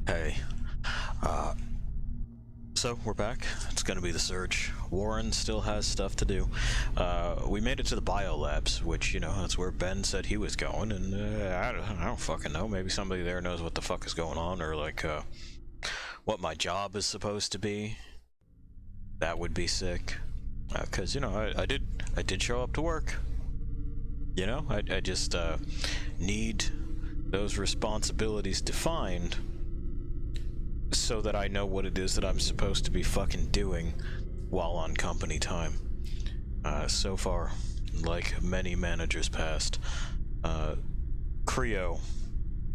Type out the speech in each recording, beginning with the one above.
Hey, uh, so we're back. It's gonna be the search. Warren still has stuff to do. We made it to the biolabs, which, you know, that's where Ben said he was going, and I don't fucking know. Maybe somebody there knows what the fuck is going on, or like, what my job is supposed to be. That would be sick. 'Cause, you know, I did show up to work. You know, I just, need those responsibilities defined so that I know what it is that I'm supposed to be fucking doing while on company time. So far, like many managers past, Creo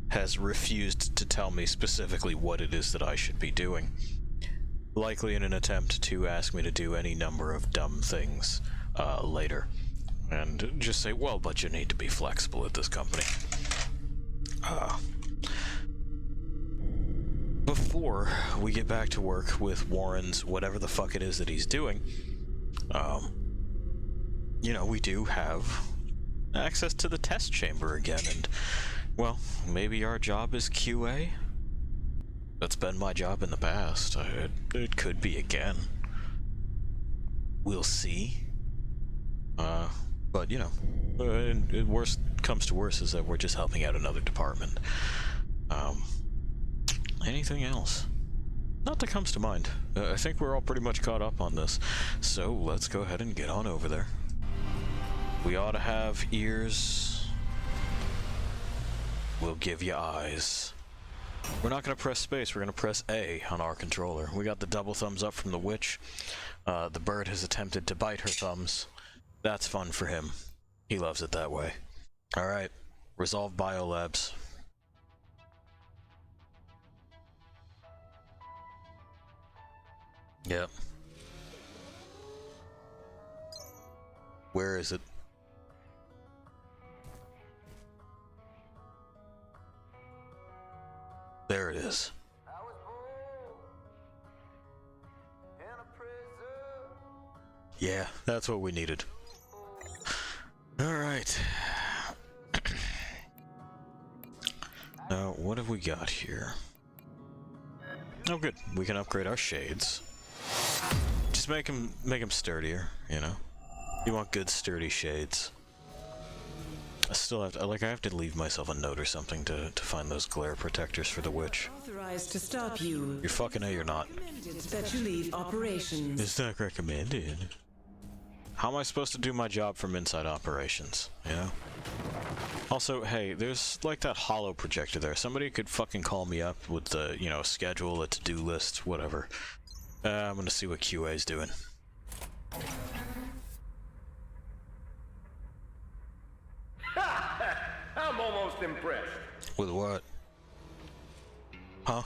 has refused to tell me specifically what it is that I should be doing. Likely in an attempt to ask me to do any number of dumb things later. And just say, well, but you need to be flexible at this company. Before we get back to work with Warren's whatever the fuck it is that he's doing, you know, we do have access to the test chamber again, and, well, maybe our job is QA? That's been my job in the past. It could be again. We'll see. But, you know, worst comes to worst is that we're just helping out another department. Anything else? Not that comes to mind. I think we're all pretty much caught up on this. So let's go ahead and get on over there. We ought to have ears. We'll give you eyes. We're not going to press space, we're going to press A on our controller. We got the double thumbs up from the witch. The bird has attempted to bite her thumbs. That's fun for him. He loves it that way. Alright, resolve biolabs. Yep. Where is it? There it is. Yeah, that's what we needed. Alright. Now, what have we got here? Oh good, we can upgrade our shades. Just make them sturdier, you know? You want good sturdy shades. I still have to, I have to leave myself a note or something to find those glare protectors for the witch. Authorized to stop you. You're fucking A, you're not. That you leave operations. It's not recommended. How am I supposed to do my job from inside operations, you know? Also, hey, there's like that holo projector there. Somebody could fucking call me up with the, you know, schedule, a to-do list, whatever. I'm gonna see what QA's doing. I'm almost impressed. With what? Huh?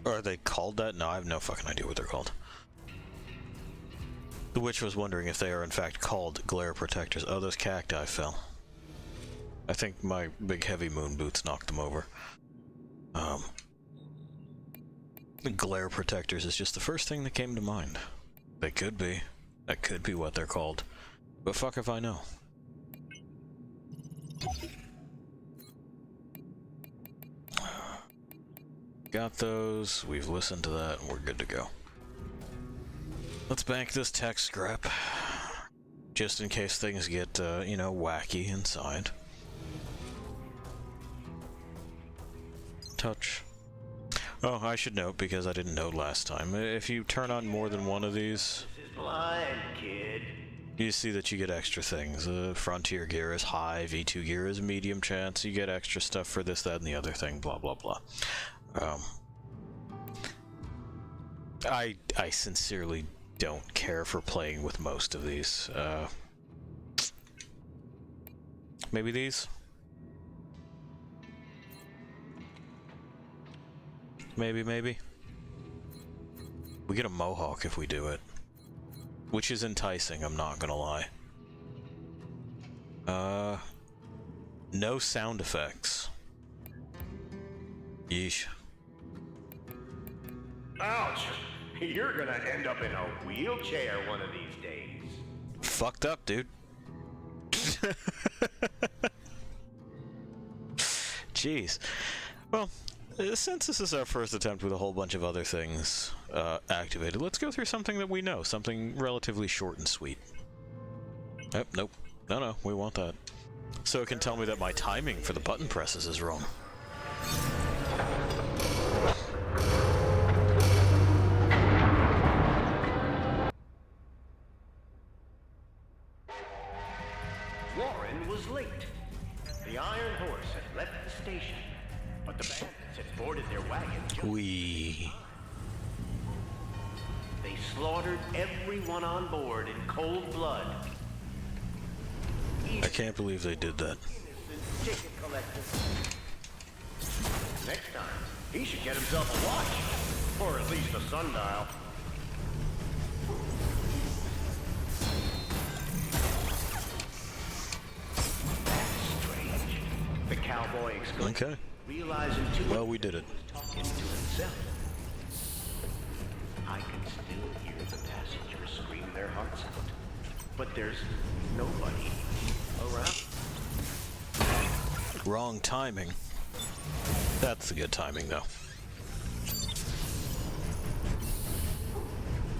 Or are they called that? No, I have no fucking idea what they're called. The witch was wondering if they are in fact called glare protectors. Oh, those cacti fell. I think my big heavy moon boots knocked them over. Glare protectors is just the first thing that came to mind. They could be. That could be what they're called. But fuck if I know. Got those, we've listened to that, and we're good to go. Let's bank this tech scrap, just in case things get, you know, wacky inside. Touch. Oh, I should note, because I didn't note last time, if you turn on more than one of these, Blind kid. you see that you get extra things. Frontier gear is high, V2 gear is medium chance, you get extra stuff for this, that, and the other thing, blah, blah, blah. I sincerely don't care for playing with most of these. Maybe these? Maybe. We get a mohawk if we do it. Which is enticing, I'm not gonna lie. No sound effects. Yeesh. Ouch! You're gonna end up in a wheelchair one of these days. Fucked up, dude. Jeez. Well, since this is our first attempt with a whole bunch of other things activated, let's go through something that we know, something relatively short and sweet. Oh, nope. No, we want that. So it can tell me that my timing for the button presses is wrong. Warren was late. The Iron Horse had left the station, but the bandits had boarded their wagon. They slaughtered everyone on board in cold blood. I can't believe they did that. Innocent ticket collector. Next time, he should get himself a watch, or at least a sundial. Strange. The cowboy exclaimed. Okay. Realizing too Well, we did it. talking to himself. I can still hear the passengers scream their hearts out, but there's nobody around. Wrong timing. That's the good timing, though.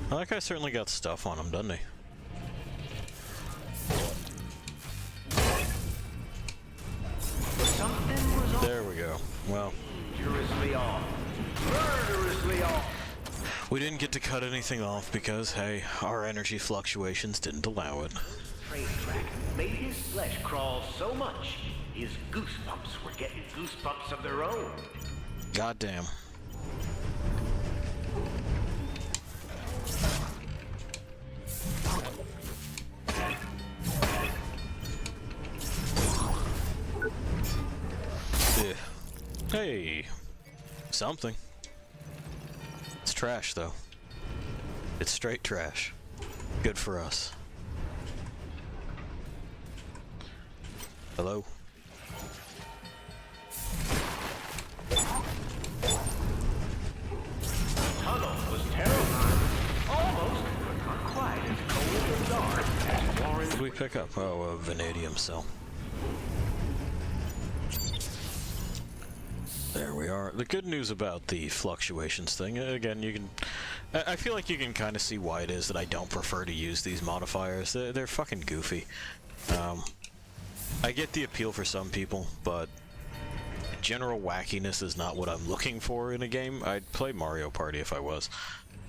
Well, that guy certainly got stuff on him, doesn't he? Something was There we go. Well, dangerously off, murderously off. we didn't get to cut anything off because, hey, our energy fluctuations didn't allow it. Train track made his flesh crawl so much, his goosebumps were getting goosebumps of their own. Goddamn. Yeah. Hey, something. It's trash, though. It's straight trash. Good for us. Hello? Tunnel was terrifying, almost, but not quite as cold and dark as Warren. What did we pick up? Oh, a vanadium cell. There we are. The good news about the fluctuations thing, again, you can... I feel like you can kind of see why it is that I don't prefer to use these modifiers. They're fucking goofy. I get the appeal for some people, but general wackiness is not what I'm looking for in a game. I'd play Mario Party if I was.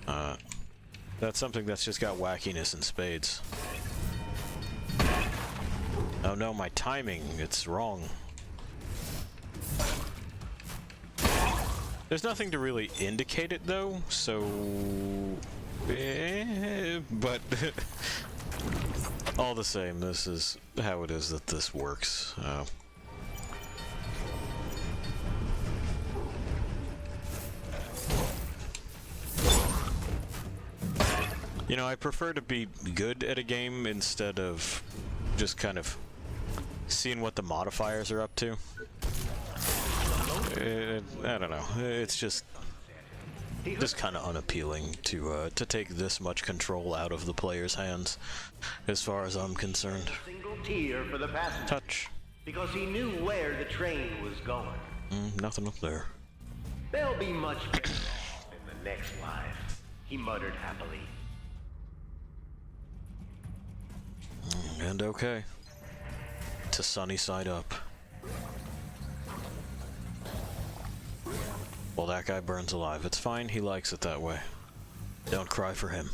That's something that's just got wackiness in spades. Oh no, my timing, it's wrong. There's nothing to really indicate it though, so... but... all the same, this is how it is that this works. You know, I prefer to be good at a game instead of just kind of seeing what the modifiers are up to. I don't know. It's just kind of unappealing to take this much control out of the player's hands, as far as I'm concerned. Single tear for the passenger. Touch. Because he knew where the train was going. Nothing up there. They'll be much better off in the next life, he muttered happily. And okay. To sunny side up. Well, that guy burns alive. It's fine, he likes it that way. Don't cry for him.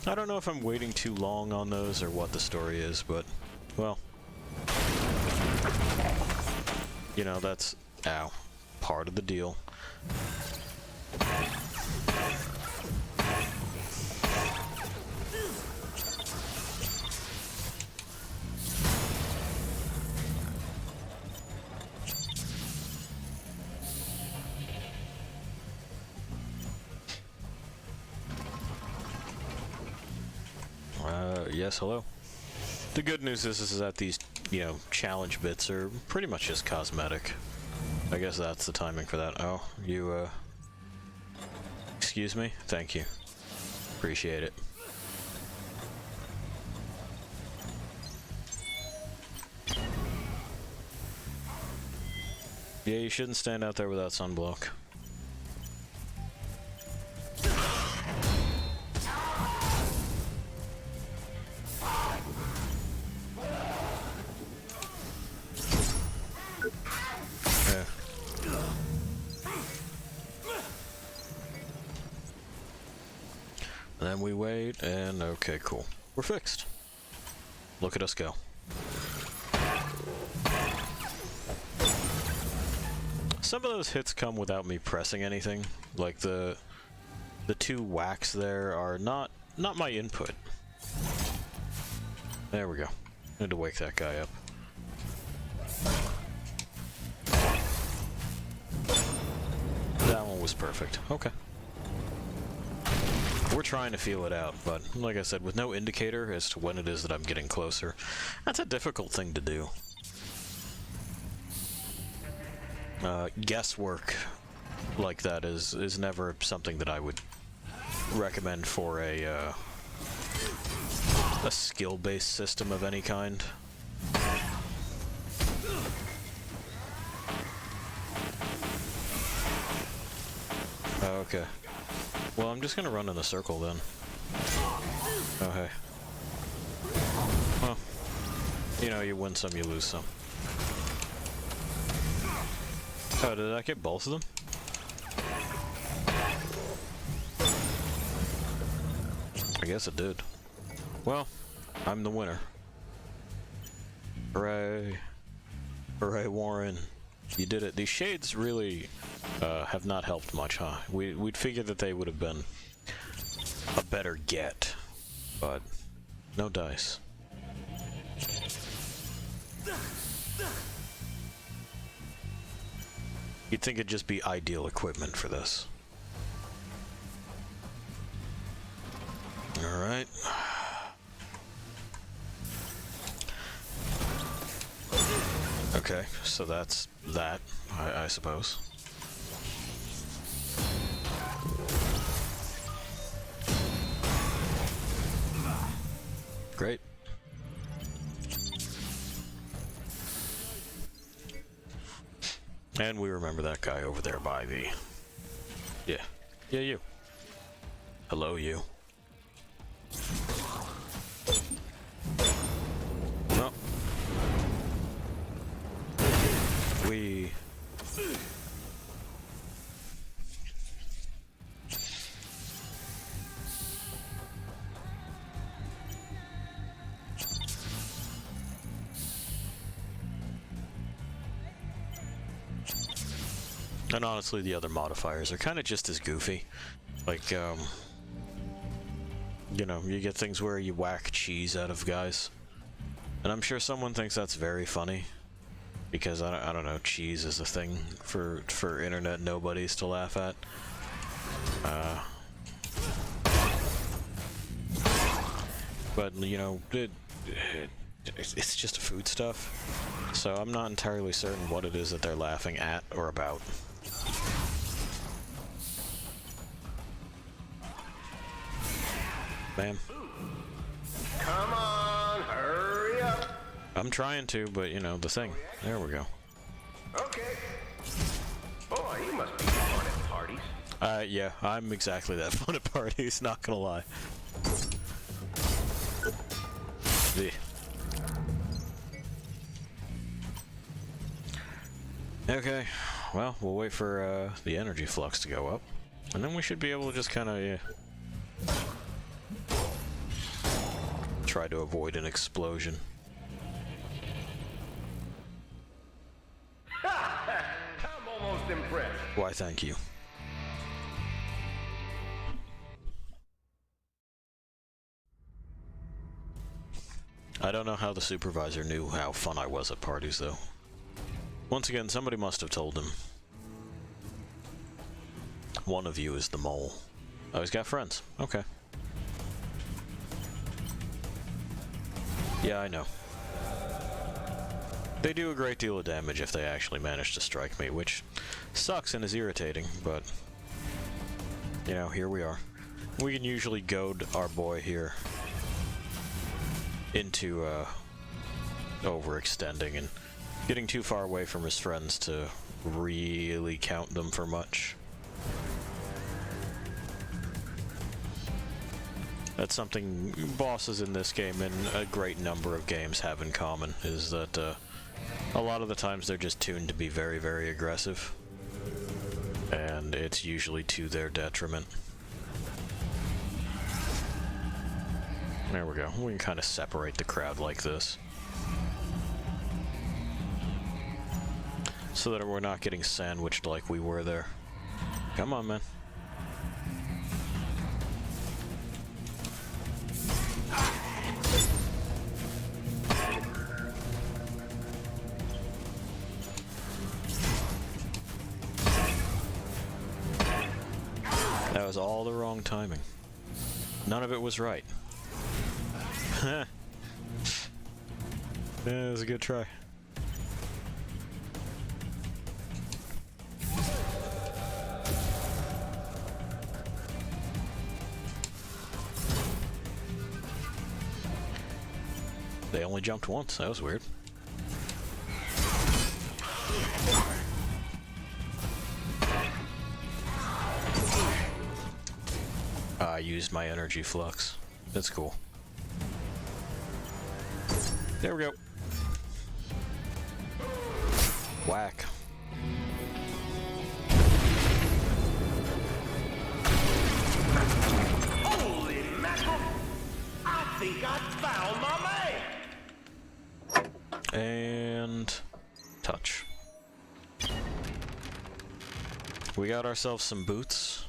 I don't know if I'm waiting too long on those or what the story is, but, well. You know, that's, ow, part of the deal. Yes, hello. The good news is that these, you know, challenge bits are pretty much just cosmetic. I guess that's the timing for that. Oh, you, Excuse me? Thank you. Appreciate it. Yeah, you shouldn't stand out there without sunblock. Yeah. And then we wait, and okay, cool. We're fixed. Look at us go. Some of those hits come without me pressing anything. Like the two whacks there are not my input. There we go. Need to wake that guy up. That one was perfect. Okay. We're trying to feel it out, but like I said, with no indicator as to when it is that I'm getting closer, that's a difficult thing to do. Guesswork like that is never something that I would recommend for a skill-based system of any kind. Okay. Well, I'm just gonna run in a circle then. Oh, hey. Well, you know, you win some, you lose some. Oh, did I get both of them? I guess it did. Well, I'm the winner. Hooray. Hooray, Warren. You did it. These shades really have not helped much, huh? We'd figured that they would have been a better get, but no dice. You'd think it'd just be ideal equipment for this. Alright. Okay, so that's that, I suppose. Great. And we remember that guy over there by the... Yeah. Yeah, you. Hello, you. Well. We... And honestly, the other modifiers are kind of just as goofy. Like, you know, you get things where you whack cheese out of guys. And I'm sure someone thinks that's very funny. Because, I don't know, cheese is a thing for internet nobodies to laugh at. But, you know, it's just a food stuff. So I'm not entirely certain what it is that they're laughing at or about. Bam. Come on, hurry up. I'm trying to, but you know, the thing. There we go. Okay. Boy, you must be fun at parties. Yeah, I'm exactly that fun at parties, not gonna lie. The. Okay, well, we'll wait for the energy flux to go up, and then we should be able to just kind of try to avoid an explosion. I'm almost impressed. Why, thank you. I don't know how the supervisor knew how fun I was at parties, though. Once again, somebody must have told him. One of you is the mole. Oh, he's got friends. Okay. Yeah, I know. They do a great deal of damage if they actually manage to strike me, which sucks and is irritating, but... you know, here we are. We can usually goad our boy here into overextending and getting too far away from his friends to really count them for much. That's something bosses in this game and a great number of games have in common, is that a lot of the times they're just tuned to be very, very aggressive. And it's usually to their detriment. There we go. We can kind of separate the crowd like this. So that we're not getting sandwiched like we were there. Come on, man. That was all the wrong timing. None of it was right. Yeah, it was a good try. They only jumped once. That was weird. I used my energy flux. That's cool. There we go. Whack. Holy mackerel! I think I found my man! And touch. We got ourselves some boots.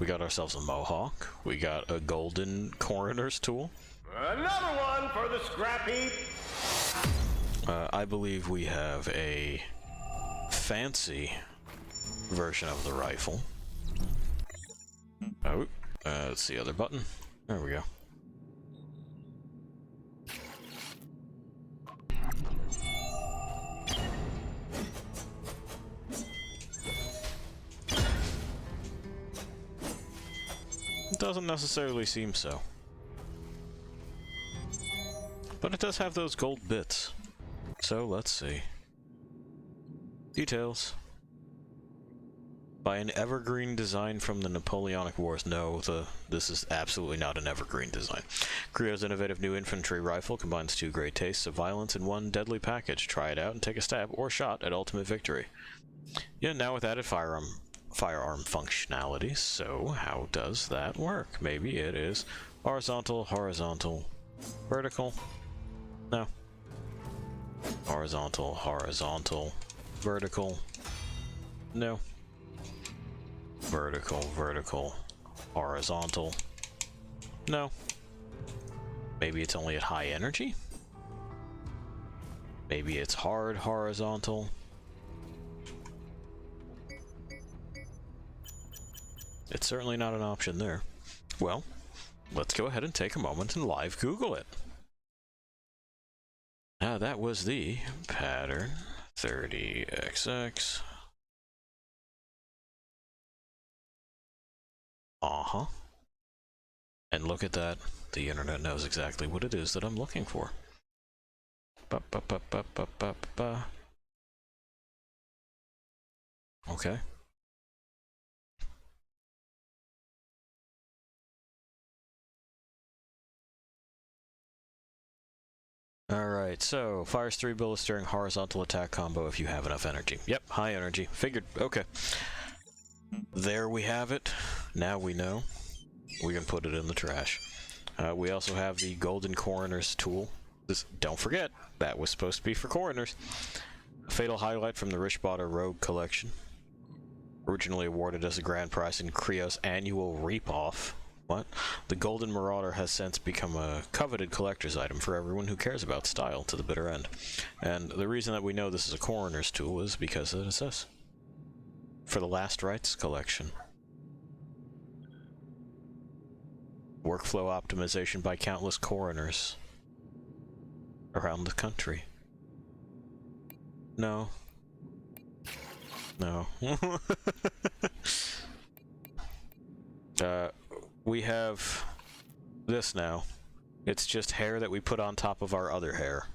We got ourselves a mohawk. We got a golden coroner's tool. Another one for the scrap heap! I believe we have a fancy version of the rifle. Oh, that's the other button. There we go. It doesn't necessarily seem so. But it does have those gold bits. So let's see. Details. By an evergreen design from the Napoleonic Wars. No, this is absolutely not an evergreen design. Creo's innovative new infantry rifle combines two great tastes of violence in one deadly package. Try it out and take a stab or shot at ultimate victory. Yeah, now with added firearm functionality. So how does that work? Maybe it is horizontal, horizontal, vertical. No. Horizontal, horizontal, vertical. No. Vertical, vertical, horizontal. No. Maybe it's only at high energy? Maybe it's hard horizontal. It's certainly not an option there. Well, let's go ahead and take a moment and live Google it. Now that was the pattern 30XX. Uh-huh. And look at that. The internet knows exactly what it is that I'm looking for. Ba-ba-ba-ba-ba-ba-ba. Okay. Alright, so fires 3 bullets during horizontal attack combo if you have enough energy. Yep, high energy. Figured. Okay. There we have it. Now we know. We can put it in the trash. We also have the Golden Coroner's tool. Don't forget, that was supposed to be for coroners. A fatal highlight from the Richbotter Rogue collection. Originally awarded as a grand prize in Creo's annual Reap-Off. What? The Golden Marauder has since become a coveted collector's item for everyone who cares about style to the bitter end. And the reason that we know this is a coroner's tool is because it is this. For the Last Rites collection. Workflow optimization by countless coroners around the country. No. No. We have this now. It's just hair that we put on top of our other hair,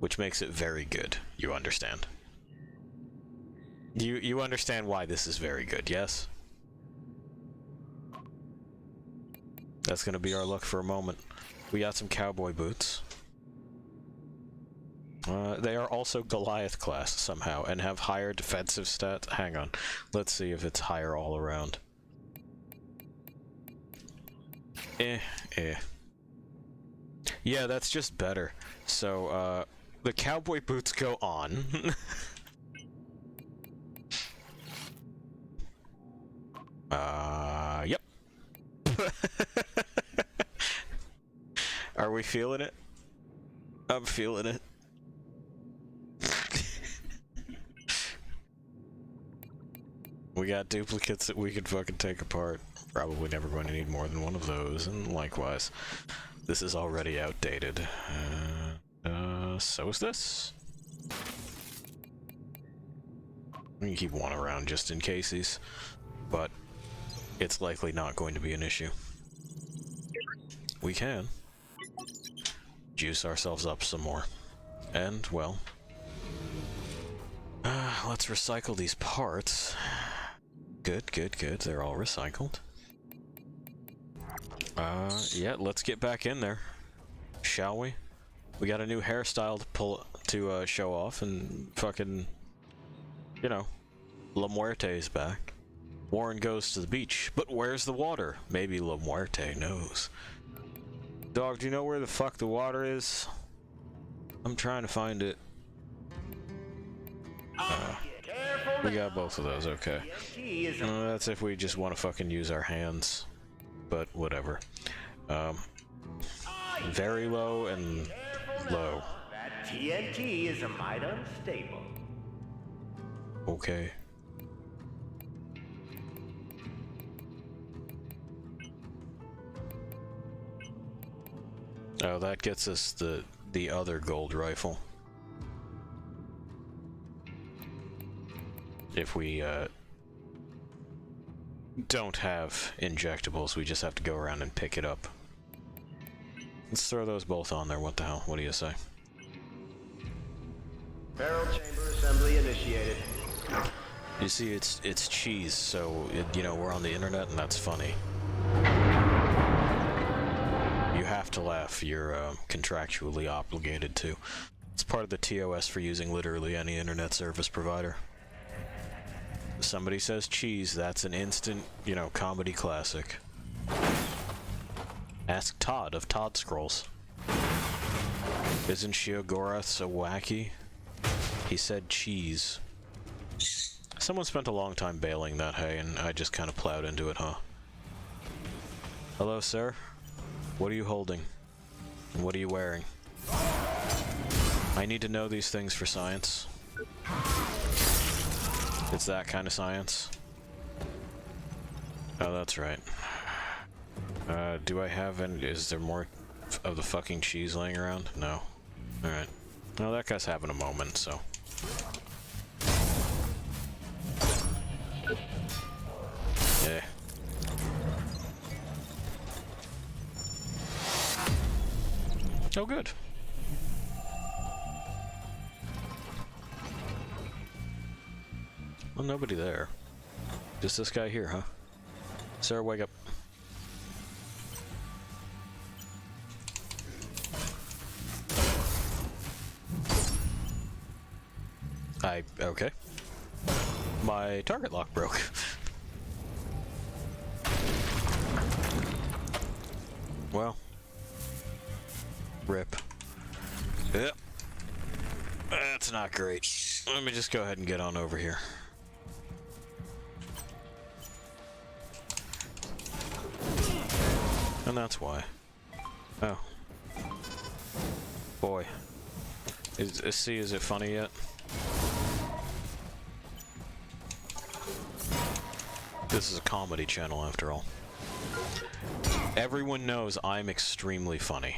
which makes it very good. You understand? You understand why this is very good, yes? That's gonna be our look for a moment. We got some cowboy boots. They are also Goliath class somehow and have higher defensive stats. Hang on. Let's see if it's higher all around. Yeah, that's just better. So, the cowboy boots go on. Yep. Are we feeling it? I'm feeling it. We got duplicates that we could fucking take apart. Probably never going to need more than one of those, and likewise. This is already outdated. So is this. We can keep one around just in cases, but it's likely not going to be an issue. We can juice ourselves up some more. And, well, let's recycle these parts. Good, good, good. They're all recycled. Yeah, let's get back in there, shall we? We got a new hairstyle to show off, and fucking, you know, La Muerte is back. Warren goes to the beach, but where's the water? Maybe La Muerte knows. Dog, do you know where the fuck the water is? I'm trying to find it. We got both of those, okay. That's if we just want to fucking use our hands. But whatever. Very low and low. That TNT is a mite unstable. Okay. Oh, that gets us the other gold rifle. If we don't have injectables, we just have to go around and pick it up. Let's throw those both on there. What the hell? What do you say? Barrel chamber assembly initiated. You see, it's cheese, so you know, we're on the internet, and that's funny. You have to laugh. You're contractually obligated to. It's part of the TOS for using literally any internet service provider. If somebody says cheese, that's an instant, you know, comedy classic. Ask Todd of Todd Scrolls. Isn't Shiogora so wacky? He said cheese. Someone spent a long time baling that hay, and I just kind of plowed into it, huh? Hello, sir? What are you holding? And what are you wearing? I need to know these things for science. It's that kind of science. Oh, that's right. Do I have any... Is there more of the fucking cheese laying around? No. Alright. Well, that guy's having a moment, so... Yeah. Oh, good. Well, nobody there. Just this guy here, huh? Sir, wake up. Okay. My target lock broke. Well. Rip. Yep. That's not great. Let me just go ahead and get on over here. And that's why. Oh. Boy. Is it funny yet? This is a comedy channel after all. Everyone knows I'm extremely funny.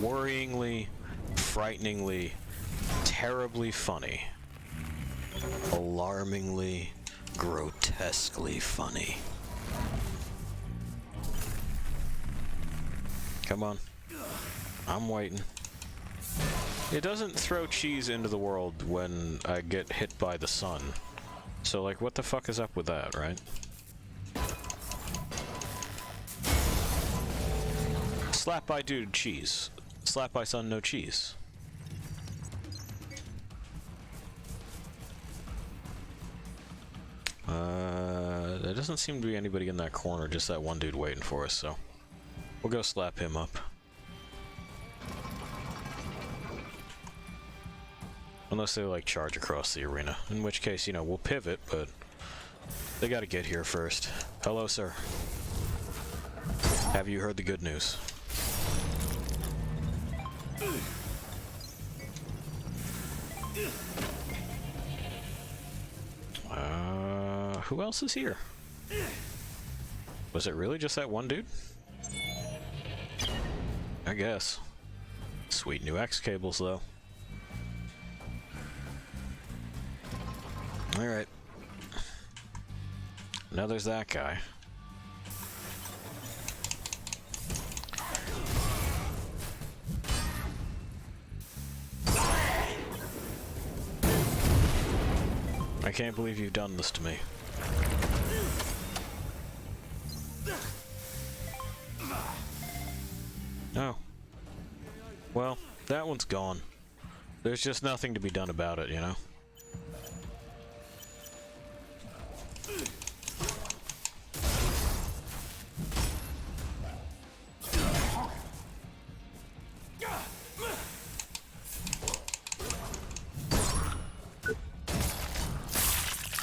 Worryingly, frighteningly, terribly funny. Alarmingly, grotesquely funny. Come on. I'm waiting. It doesn't throw cheese into the world when I get hit by the sun. So, like, what the fuck is up with that, right? Slap by dude, cheese. Slap by sun, no cheese. There doesn't seem to be anybody in that corner, just that one dude waiting for us, so we'll go slap him up. Unless they, like, charge across the arena, in which case, you know, we'll pivot, but they gotta get here first. Hello, sir. Have you heard the good news? Who else is here? Was it really just that one dude? I guess. Sweet new X cables, though. Alright. Now there's that guy. I can't believe you've done this to me. Oh. Well, that one's gone. There's just nothing to be done about it, you know?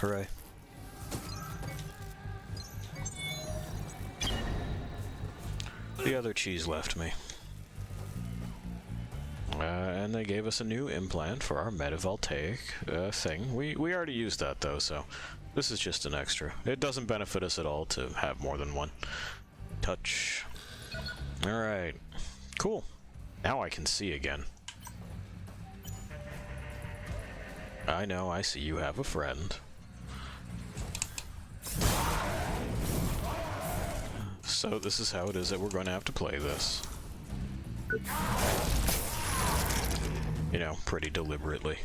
Hooray. The other cheese left me. And they gave us a new implant for our metavoltaic thing. We already used that though, so this is just an extra. It doesn't benefit us at all to have more than one. Touch. Alright. Cool. Now I can see again. I know, I see you have a friend. So this is how it is that we're going to have to play this. You know, pretty deliberately.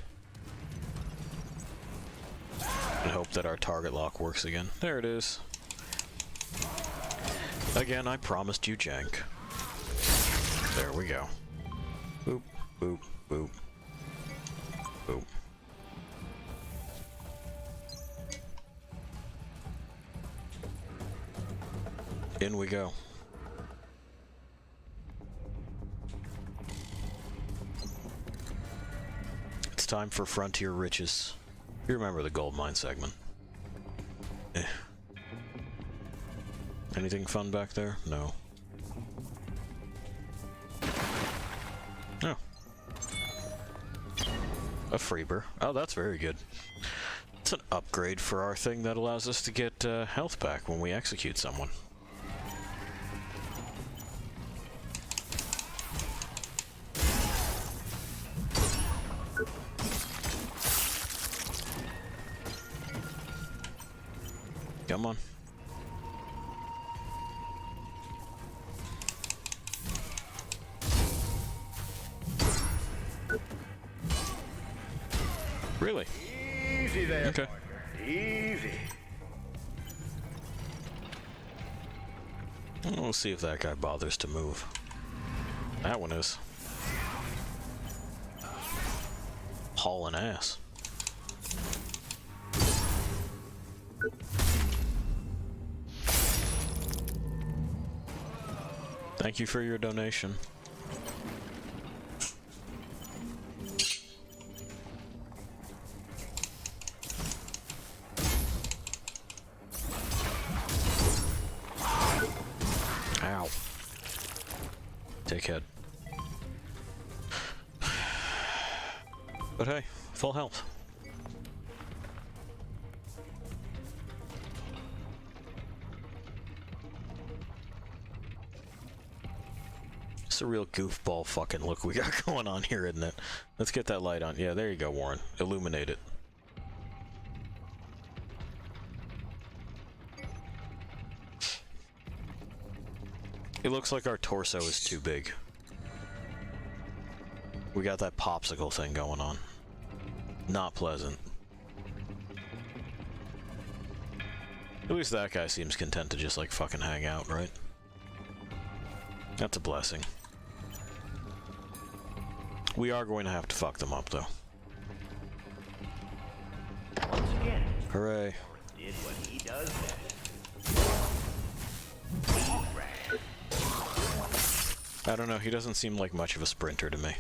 And hope that our target lock works again. There it is. Again, I promised you jank. There we go. Boop, boop, boop. Boop. In we go. It's time for Frontier Riches. You remember the gold mine segment. Anything fun back there? No. Oh. A freeber. Oh, that's very good. It's an upgrade for our thing that allows us to get health back when we execute someone. Come on. Really? Easy there, okay. Quaker. Easy. We'll see if that guy bothers to move. That one is. Hauling ass. Thank you for your donation. Ow. Dickhead. But hey, full health. It's a real goofball fucking look we got going on here, isn't it? Let's get that light on. Yeah, there you go, Warren. Illuminate it. It looks like our torso is too big. We got that popsicle thing going on. Not pleasant. At least that guy seems content to just like fucking hang out, right? That's a blessing. We are going to have to fuck them up, though. Once again, Hooray. did what he does best. I don't know, he doesn't seem like much of a sprinter to me.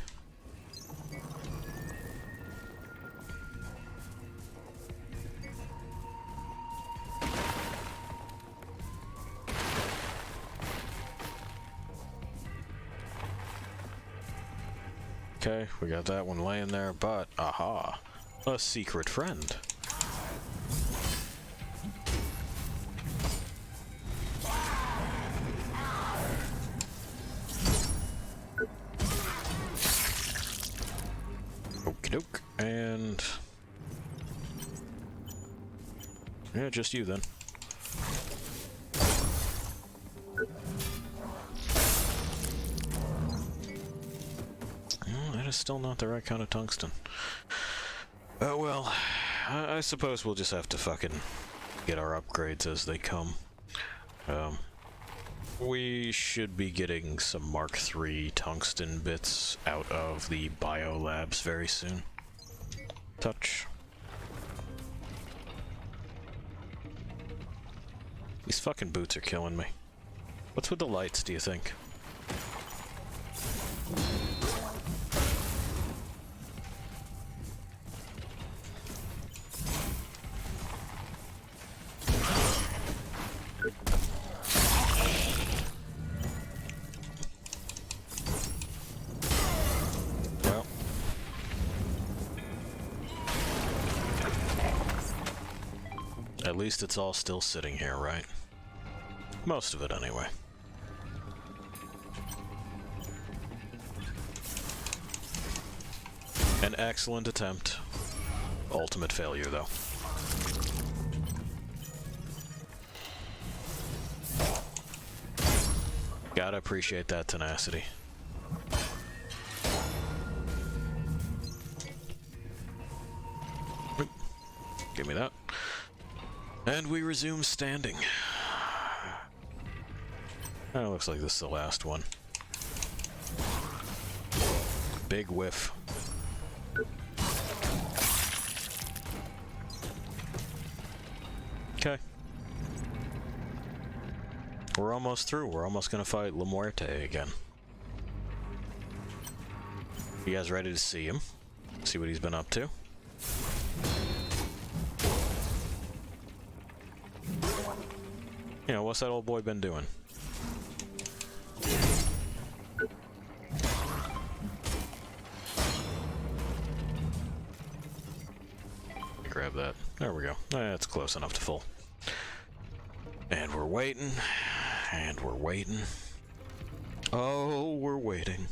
Okay, we got that one laying there, but aha, a secret friend. Okie doke, and yeah, just you then. That is still not the right kind of tungsten. Oh well, I suppose we'll just have to fucking get our upgrades as they come. We should be getting some Mark III tungsten bits out of the biolabs very soon. Touch. These fucking boots are killing me. What's with the lights, do you think? At least it's all still sitting here, right? Most of it, anyway. An excellent attempt. Ultimate failure, though. Gotta appreciate that tenacity. Oop. Give me that. And we resume standing. Oh, looks like this is the last one. Big whiff. Okay. We're almost through. We're almost gonna fight La Muerte again. You guys ready to see him? See what he's been up to? You know, what's that old boy been doing? Grab that. There we go. That's close enough to full. And we're waiting. And we're waiting. Oh, we're waiting.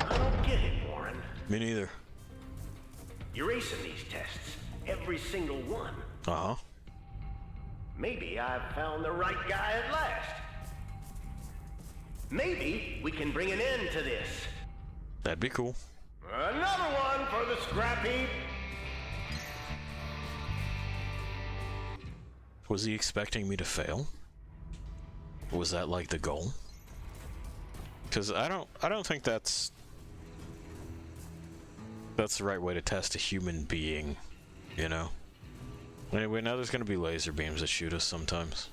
I don't get it, Warren. Me neither. You're acing these tests. Every single one. Uh-huh. Maybe I've found the right guy at last. Maybe we can bring an end to this. That'd be cool. Another one for the scrap heap. Was he expecting me to fail? Was that like the goal? Because I don't think that's the right way to test a human being, you know? Anyway, now there's gonna be laser beams that shoot us sometimes.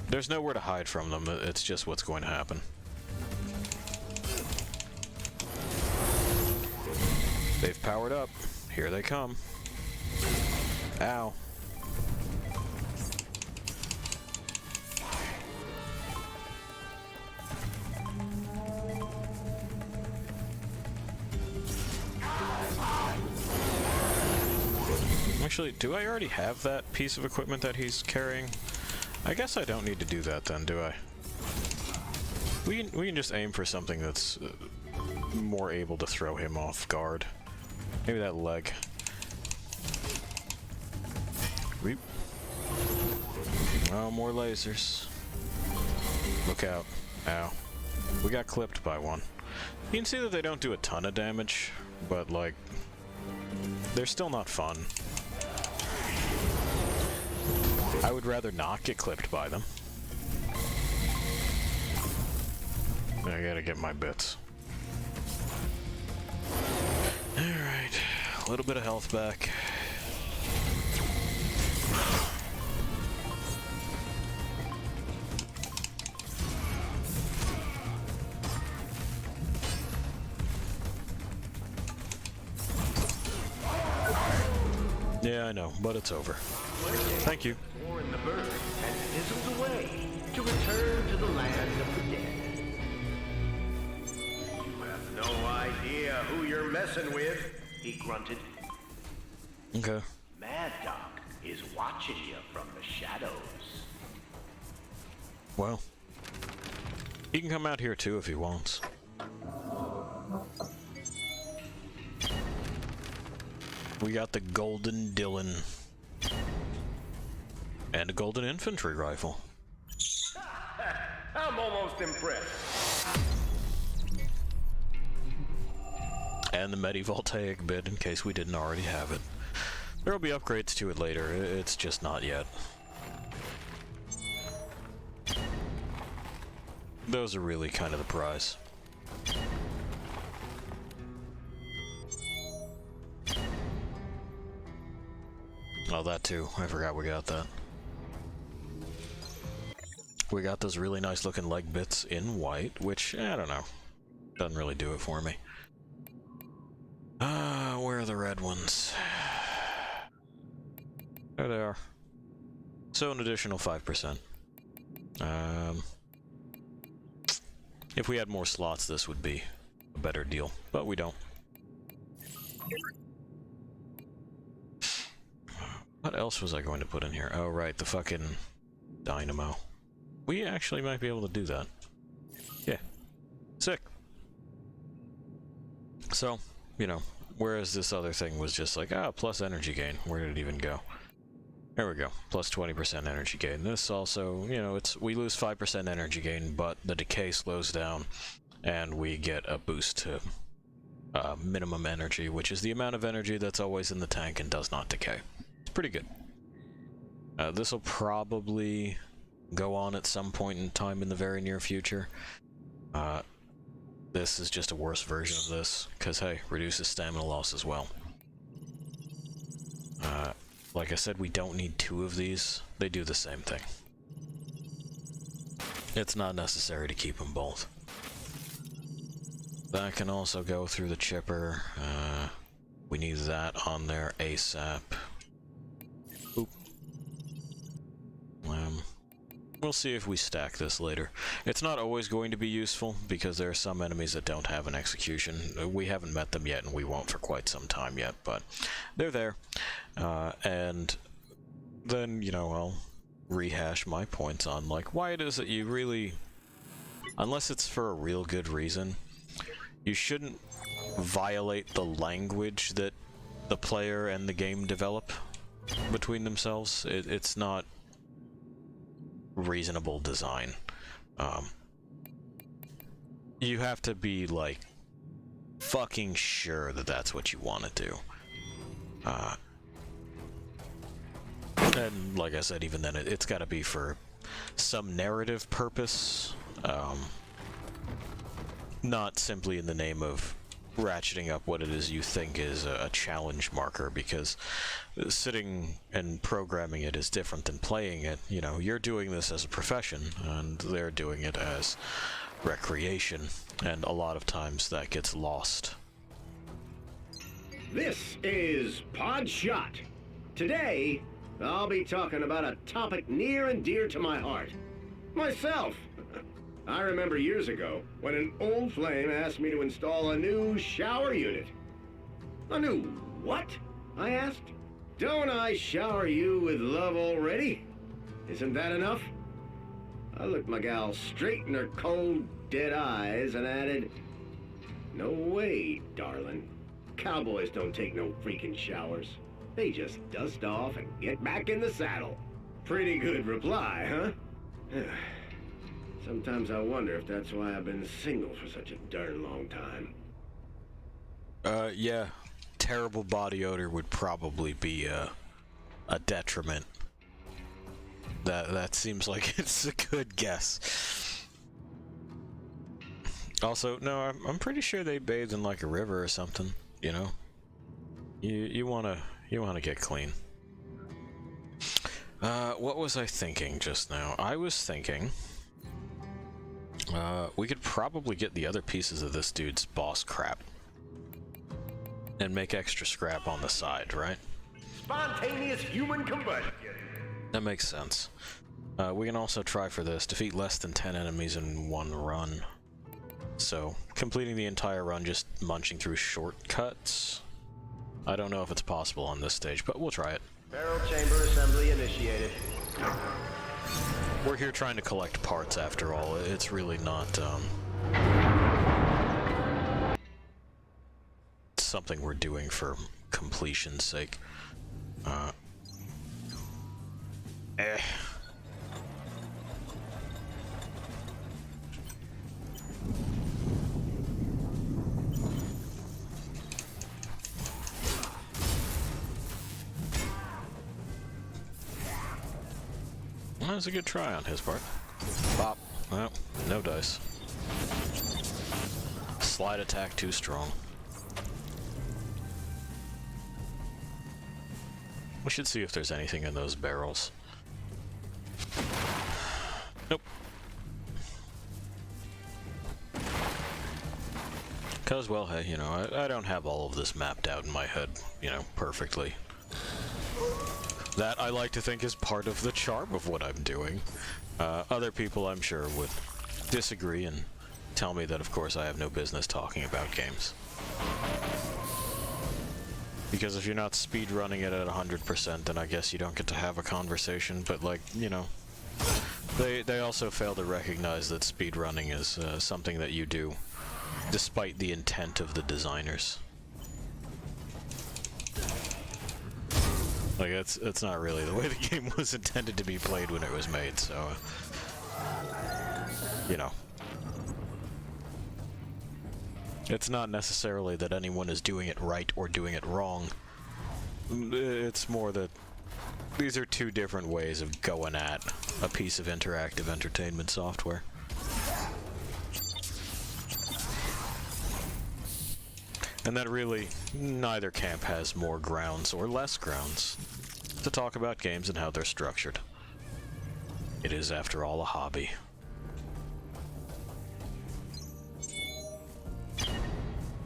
There's nowhere to hide from them, it's just what's going to happen. They've powered up. Here they come. Ow. Actually, do I already have that piece of equipment that he's carrying? I guess I don't need to do that then, do I? We can just aim for something that's more able to throw him off guard. Maybe that leg. Weep. Oh, more lasers. Look out. Ow. We got clipped by one. You can see that they don't do a ton of damage, but, like, they're still not fun. I would rather not get clipped by them. I gotta get my bits. Alright, a little bit of health back. Yeah, I know, but it's over. Thank you. Warren the bird had fizzled away to return to the land of the dead. You have no idea who you're messing with, he grunted. Okay. Mad Doc is watching you from the shadows. Well, he can come out here too if he wants. We got the Golden Dylan. And a Golden Infantry Rifle. I'm almost impressed. And the Medivoltaic bit in case we didn't already have it. There will be upgrades to it later, it's just not yet. Those are really kind of the prize. Oh, that too. I forgot we got that. We got those really nice looking leg bits in white, which, I don't know. Doesn't really do it for me. Where are the red ones? There they are. So an additional 5%. If we had more slots, this would be a better deal, but we don't. What else was I going to put in here? Oh, right, the fucking dynamo. We actually might be able to do that. Yeah. Sick. So, you know, whereas this other thing was just like, plus energy gain. Where did it even go? There we go. Plus 20% energy gain. This also, you know, we lose 5% energy gain, but the decay slows down, and we get a boost to minimum energy, which is the amount of energy that's always in the tank and does not decay. It's pretty good. This will probably go on at some point in time in the very near future. This is just a worse version of this, because, hey, reduces stamina loss as well. Like I said, we don't need two of these. They do the same thing. It's not necessary to keep them both. That can also go through the chipper. We need that on there ASAP. Oop. We'll see if we stack this later. It's not always going to be useful, because there are some enemies that don't have an execution. We haven't met them yet, and we won't for quite some time yet, but they're there. And then, you know, I'll rehash my points on, like, why it is that you really, unless it's for a real good reason, you shouldn't violate the language that the player and the game develop between themselves. It's not reasonable design. You have to be, like, fucking sure that that's what you want to do. And like I said, even then, it's got to be for some narrative purpose, not simply in the name of ratcheting up what it is you think is a challenge marker, because sitting and programming it is different than playing it. You know, you're doing this as a profession, and they're doing it as recreation, and a lot of times that gets lost. This is Pod Shot. Today, I'll be talking about a topic near and dear to my heart. Myself. I remember years ago when an old flame asked me to install a new shower unit. A new what? I asked. Don't I shower you with love already? Isn't that enough? I looked my gal straight in her cold, dead eyes and added, no way, darling. Cowboys don't take no freaking showers. They just dust off and get back in the saddle. Pretty good reply, huh? Sometimes I wonder if that's why I've been single for such a darn long time. Yeah. Terrible body odor would probably be, a detriment. That seems like it's a good guess. Also, no, I'm pretty sure they bathe in like a river or something, you know? You wanna get clean. What was I thinking just now? I was thinking we could probably get the other pieces of this dude's boss crap and make extra scrap on the side, right? Spontaneous human combustion. That makes sense. We can also try for this. Defeat less than 10 enemies in one run. So, completing the entire run just munching through shortcuts. I don't know if it's possible on this stage, but we'll try it. Barrel chamber assembly initiated. We're here trying to collect parts after all. It's really not, something we're doing for completion's sake. That was a good try on his part. Pop. Well, no dice. Slide attack too strong. We should see if there's anything in those barrels. Nope. Cause, well, hey, you know, I don't have all of this mapped out in my head, you know, perfectly. That, I like to think, is part of the charm of what I'm doing. Other people, I'm sure, would disagree and tell me that, of course, I have no business talking about games. Because if you're not speedrunning it at 100%, then I guess you don't get to have a conversation, but, like, you know, they also fail to recognize that speedrunning is something that you do, despite the intent of the designers. Like, it's not really the way the game was intended to be played when it was made, so, you know. It's not necessarily that anyone is doing it right or doing it wrong. It's more that these are two different ways of going at a piece of interactive entertainment software. And that really, neither camp has more grounds or less grounds to talk about games and how they're structured. It is, after all, a hobby.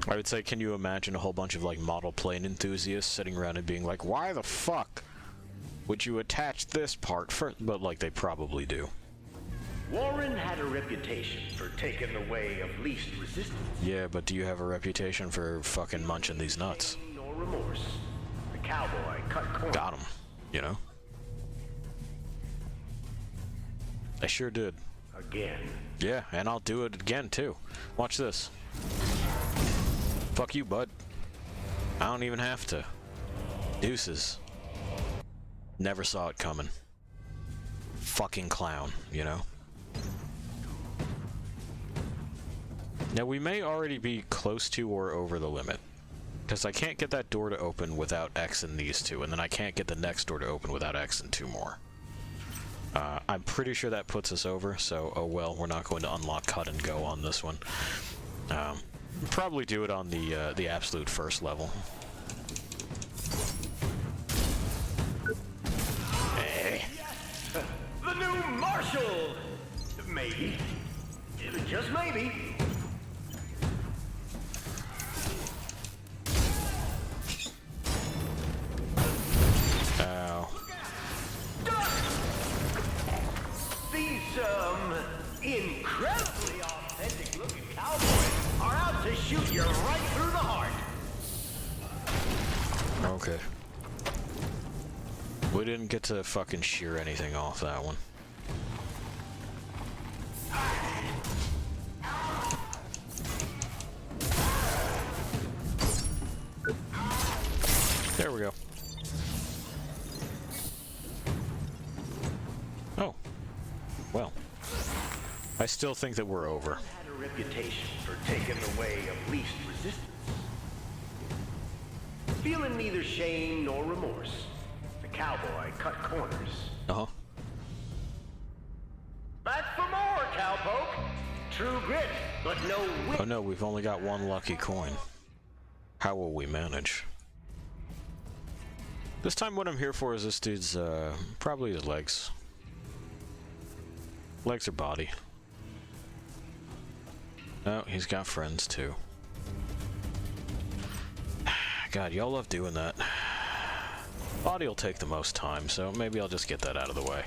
I would say, can you imagine a whole bunch of, like, model plane enthusiasts sitting around and being like, why the fuck would you attach this part first? But, like, they probably do. Warren had a reputation for taking the way of least resistance. Yeah, but do you have a reputation for fucking munching these nuts? No remorse. The cowboy cut corn. Got him, you know? I sure did. Again. Yeah, and I'll do it again, too. Watch this. Fuck you, bud. I don't even have to. Deuces. Never saw it coming. Fucking clown, you know? Now, we may already be close to or over the limit. Because I can't get that door to open without X and these two, and then I can't get the next door to open without X and two more. I'm pretty sure that puts us over, so, oh well, we're not going to unlock cut and go on this one. Probably do it on the absolute first level. Hey. The new Marshal! Maybe. Just maybe. Ow. These, incredibly authentic-looking cowboys are out to shoot you right through the heart. Okay. We didn't get to fucking shear anything off that one. There we go. Oh. Well. I still think that we're over. Had a reputation for taking the way of least resistance. Feeling neither shame nor remorse, the cowboy cut corners. Uh-huh. Back for more, cowpoke! True grit, but no wit. Oh no, we've only got one lucky coin. How will we manage? This time what I'm here for is this dude's, probably his legs. Legs or body. No, he's got friends too. God, y'all love doing that. Body will take the most time, so maybe I'll just get that out of the way.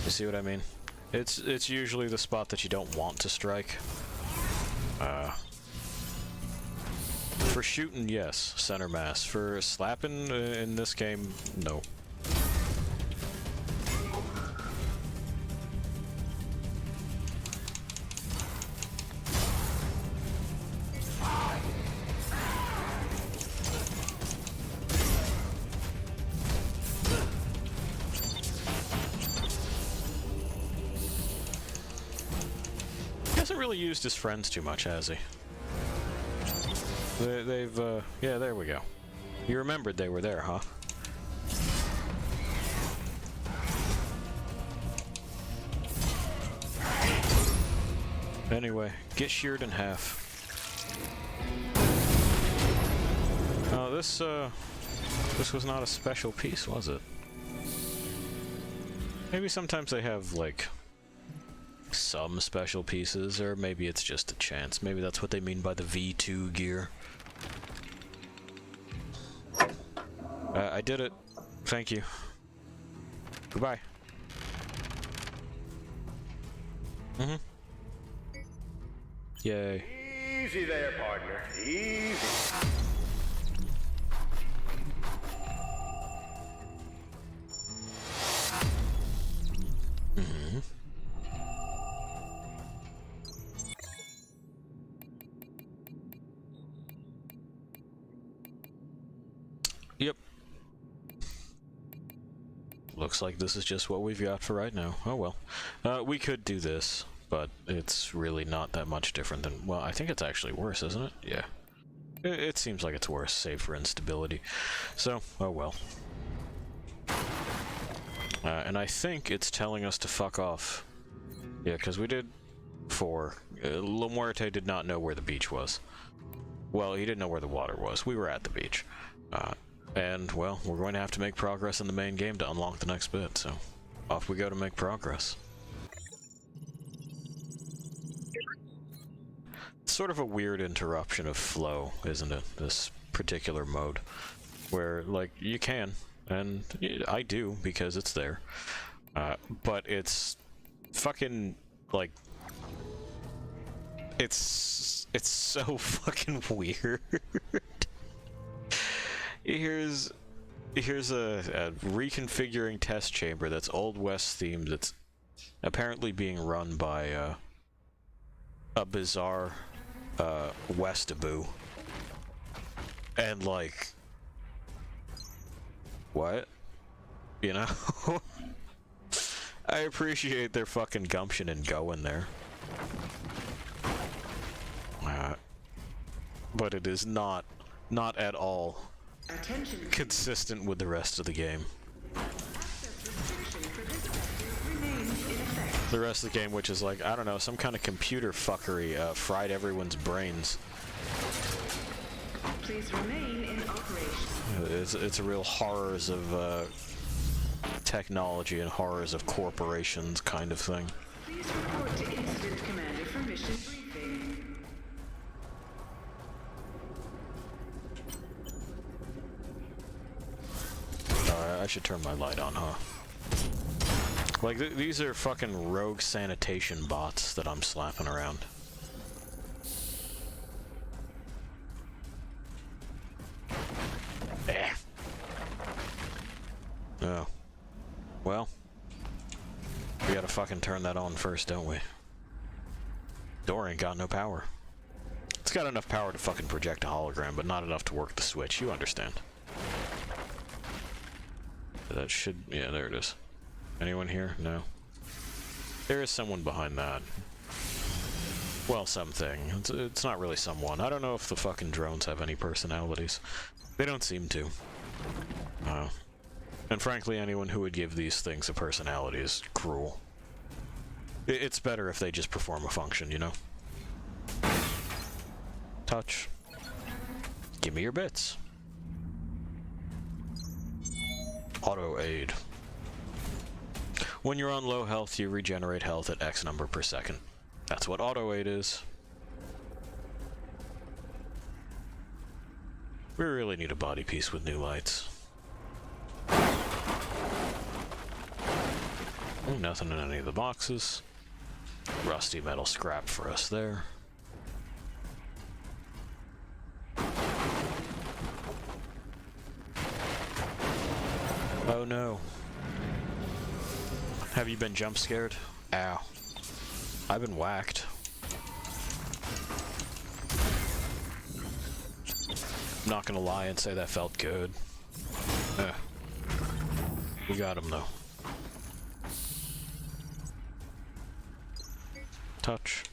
You see what I mean? It's usually the spot that you don't want to strike. For shooting, yes, center mass. For slapping in this game, no. He hasn't really used his friends too much, has he? They've, yeah, there we go. You remembered they were there, huh? Anyway, get sheared in half. Oh, this was not a special piece, was it? Maybe sometimes they have, like, some special pieces, or maybe it's just a chance. Maybe that's what they mean by the V2 gear. I did it. Thank you. Goodbye. Mm-hmm. Yay. Easy there, partner. Easy. Mm-hmm. Yep. Looks like this is just what we've got for right now. Oh well. We could do this, but it's really not that much different than... Well, I think it's actually worse, isn't it? Yeah. It seems like it's worse, save for instability. So, oh well. And I think it's telling us to fuck off. Yeah, because we did 4. La Muerte did not know where the beach was. Well, he didn't know where the water was. We were at the beach. And, well, we're going to have to make progress in the main game to unlock the next bit, so off we go to make progress. It's sort of a weird interruption of flow, isn't it? This particular mode. Where, like, you can, and I do, because it's there. But it's fucking, like... It's so fucking weird. Here's a reconfiguring test chamber that's Old West themed. That's apparently being run by a bizarre Westaboo. And like, what? You know? I appreciate their fucking gumption and going there. But it is not at all consistent with the rest of the game. The rest of the game, which is like, I don't know, some kind of computer fuckery fried everyone's brains. Please remain in operation. It's a real horrors of technology and horrors of corporations kind of thing. Please report to Incident Commander for mission briefing. I should turn my light on, huh? Like, these are fucking rogue sanitation bots that I'm slapping around. Oh. Well. We gotta fucking turn that on first, don't we? Door ain't got no power. It's got enough power to fucking project a hologram, but not enough to work the switch, you understand. That should... yeah, there it is. Anyone here? No. There is someone behind that. Well, something. It's not really someone. I don't know if the fucking drones have any personalities. They don't seem to. And frankly, anyone who would give these things a personality is cruel. It's better if they just perform a function, you know? Touch. Give me your bits. Auto aid. When you're on low health, you regenerate health at X number per second. That's what auto aid is. We really need a body piece with new lights. Ooh, nothing in any of the boxes. Rusty metal scrap for us there. Oh no. Have you been jump scared? Ow. I've been whacked. I'm not gonna lie and say that felt good. We got him though. Touch.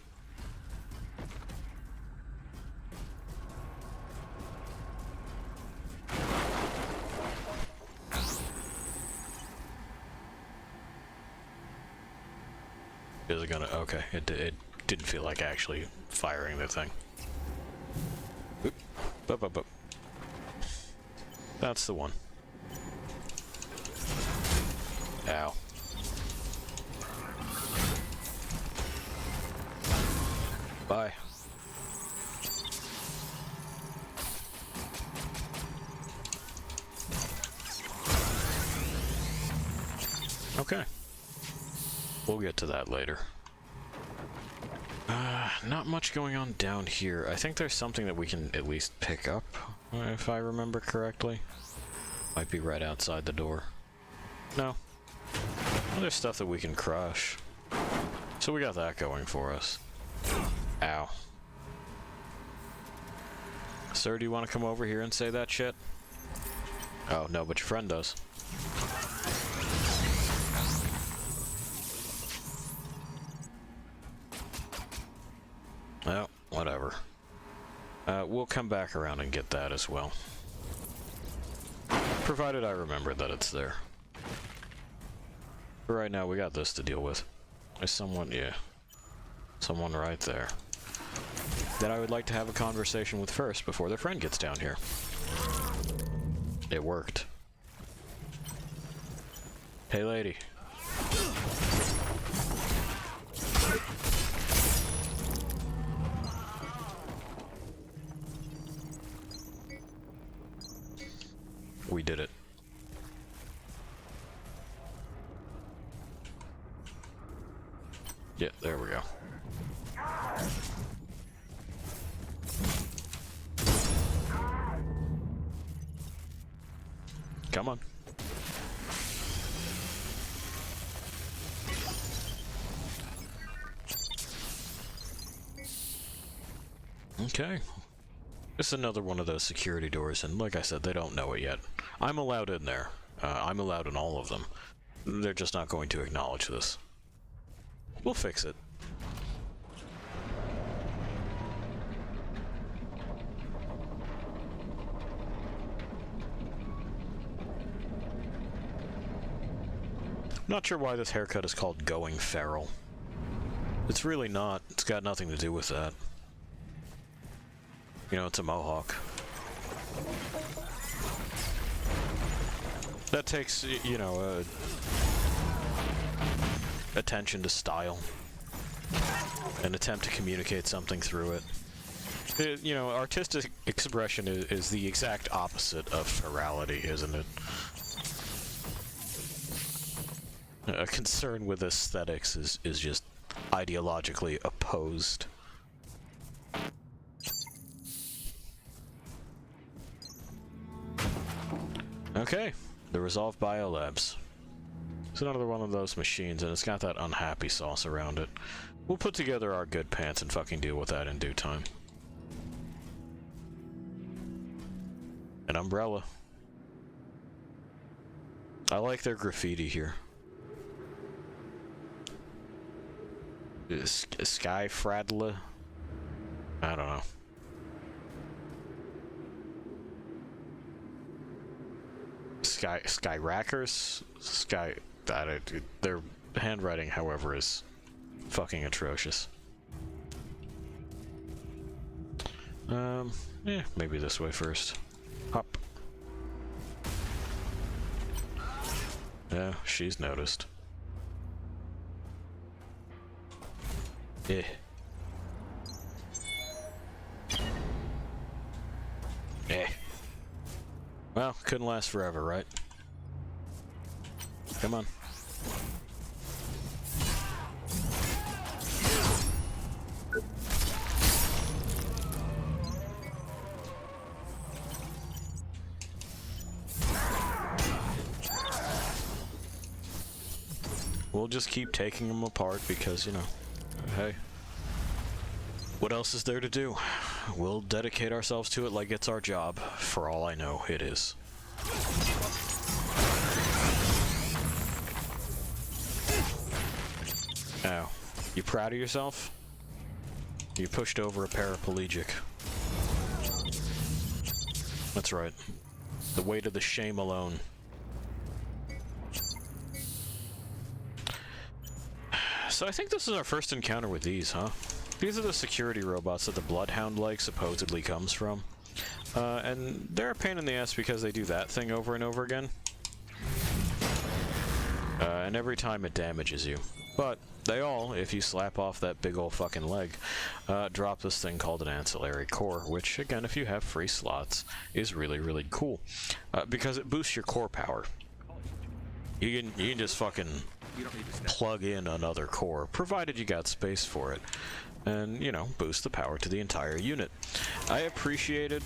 Is it gonna... okay, it didn't feel like actually firing the thing. Oop. Up, up, up. That's the one. Ow. Bye. Okay. We'll get to that later. Not much going on down here. I think there's something that we can at least pick up, if I remember correctly. Might be right outside the door. No. Well, there's stuff that we can crush. So we got that going for us. Ow. Sir, do you want to come over here and say that shit? Oh, no, but your friend does. Well, whatever. We'll come back around and get that as well. Provided I remember that it's there. For right now, we got this to deal with. There's someone, yeah. Someone right there. That I would like to have a conversation with first before their friend gets down here. It worked. Hey, lady. We did it. Yeah, there we go. Come on. Okay. It's another one of those security doors, and like I said, they don't know it yet. I'm allowed in there. I'm allowed in all of them. They're just not going to acknowledge this. We'll fix it. Not sure why this haircut is called Going Feral. It's really not. It's got nothing to do with that. You know, it's a mohawk. That takes, you know, attention to style. An attempt to communicate something through it. You know, artistic expression is the exact opposite of ferality, isn't it? A concern with aesthetics is just ideologically opposed. Okay, the Resolve Biolabs. It's another one of those machines, and it's got that unhappy sauce around it. We'll put together our good pants and fucking deal with that in due time. An umbrella. I like their graffiti here. Sky Fradla? I don't know. Skyrackers? Their handwriting, however, is fucking atrocious. Yeah, maybe this way first. Hop. Yeah, she's noticed. Yeah. Yeah. Well, couldn't last forever, right? Come on. We'll just keep taking them apart because, you know, hey. What else is there to do? We'll dedicate ourselves to it like it's our job. For all I know, it is. Now, you proud of yourself? You pushed over a paraplegic. That's right. The weight of the shame alone. So I think this is our first encounter with these, huh? These are the security robots that the Bloodhound like supposedly comes from. And they're a pain in the ass because they do that thing over and over again. And every time it damages you. But they all, if you slap off that big ol' fucking leg, drop this thing called an ancillary core, which, again, if you have free slots, is really, really cool. Because it boosts your core power. You can just fucking plug in another core, provided you got space for it. And, you know, boost the power to the entire unit. I appreciated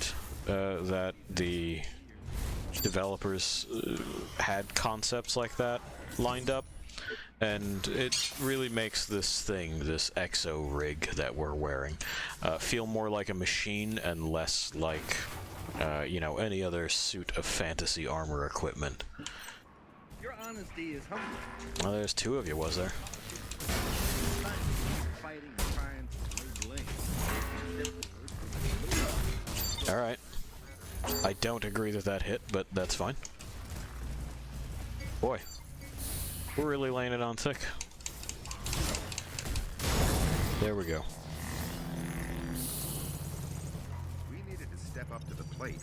that the developers had concepts like that lined up, and it really makes this thing, this exo rig that we're wearing, feel more like a machine and less like, you know, any other suit of fantasy armor equipment. Your honesty is humbling. Well, there's two of you, was there? Alright. I don't agree that that hit, but that's fine. Boy. We're really laying it on thick. There we go. We needed to step up to the plate.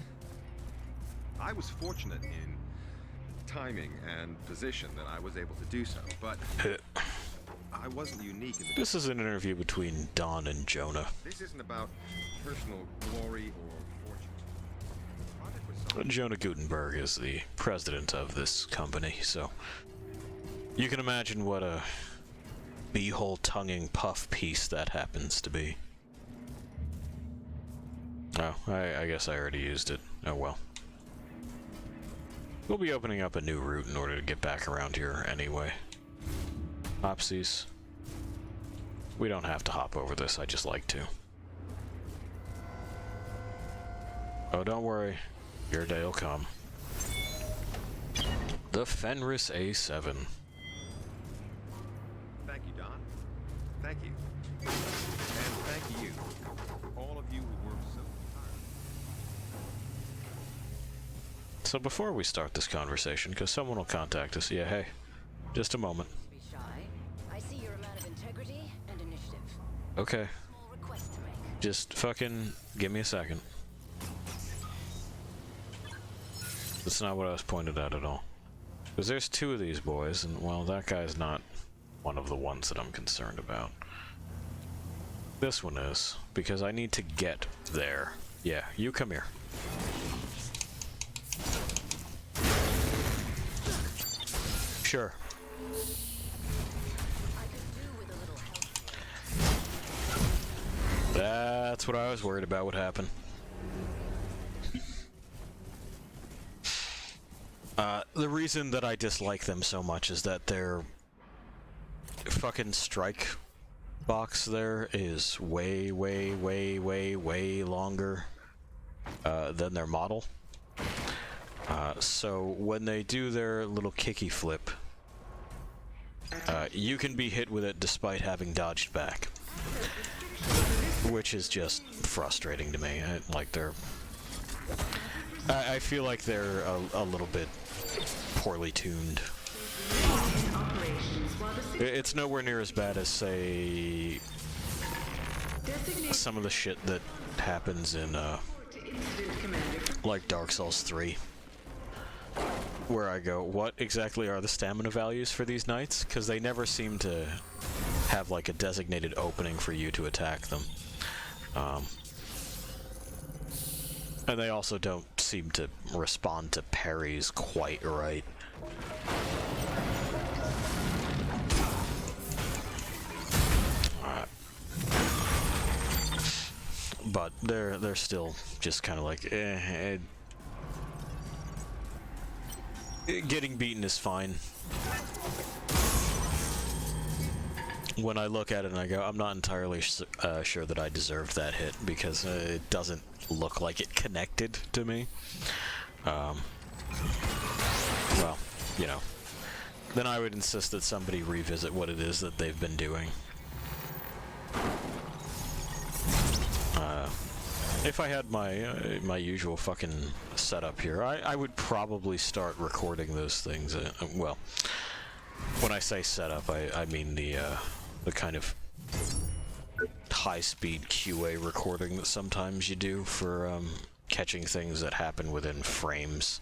I was fortunate in timing and position that I was able to do so, but I wasn't unique in the... This is an interview between Don and Jonah. This isn't about personal glory or fortune. The project was something... Jonah Gutenberg is the president of this company, so you can imagine what a beehole tonguing puff piece that happens to be. Oh, I guess I already used it. Oh well. We'll be opening up a new route in order to get back around here anyway. Hopsies. We don't have to hop over this, I just like to. Oh, don't worry. Your day'll come. The Fenris A7. Thank you, Don. Thank you. And thank you, all of you who worked so hard. So before we start this conversation, because someone will contact us, yeah, hey, just a moment. Be shy. I see you're a man of integrity and initiative. Okay, Small request to make. just fucking give me a second. That's not what I was pointed at all. Because there's two of these boys, and, well, that guy's not one of the ones that I'm concerned about. This one is, because I need to get there. Yeah, you come here. Sure. I could do with a little help. That's what I was worried about would happen. The reason that I dislike them so much is that their fucking strike box there is way, way, way, way, way longer than their model. So when they do their little kicky flip, you can be hit with it despite having dodged back, which is just frustrating to me. I feel like they're a little bit poorly tuned. It's nowhere near as bad as, say, some of the shit that happens in, like Dark Souls 3. Where I go, what exactly are the stamina values for these knights? Because they never seem to have, like, a designated opening for you to attack them. And they also don't seem to respond to parries quite right. But they're still just kind of like, getting beaten is fine. When I look at it and I go, I'm not entirely sure that I deserved that hit, because it doesn't look like it connected to me. Well, you know. Then I would insist that somebody revisit what it is that they've been doing. If I had my usual fucking setup here, I would probably start recording those things. Well, when I say setup, I mean the kind of high-speed QA recording that sometimes you do for catching things that happen within frames.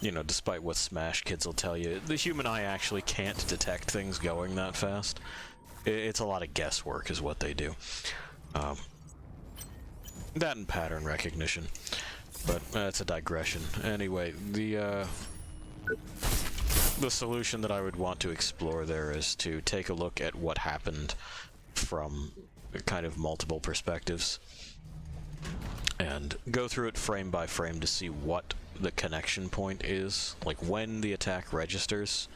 You know, despite what Smash kids will tell you, the human eye actually can't detect things going that fast. It's a lot of guesswork is what they do. That and pattern recognition. But that's a digression. Anyway, the solution that I would want to explore there is to take a look at what happened from kind of multiple perspectives and go through it frame by frame to see what the connection point is, like when the attack registers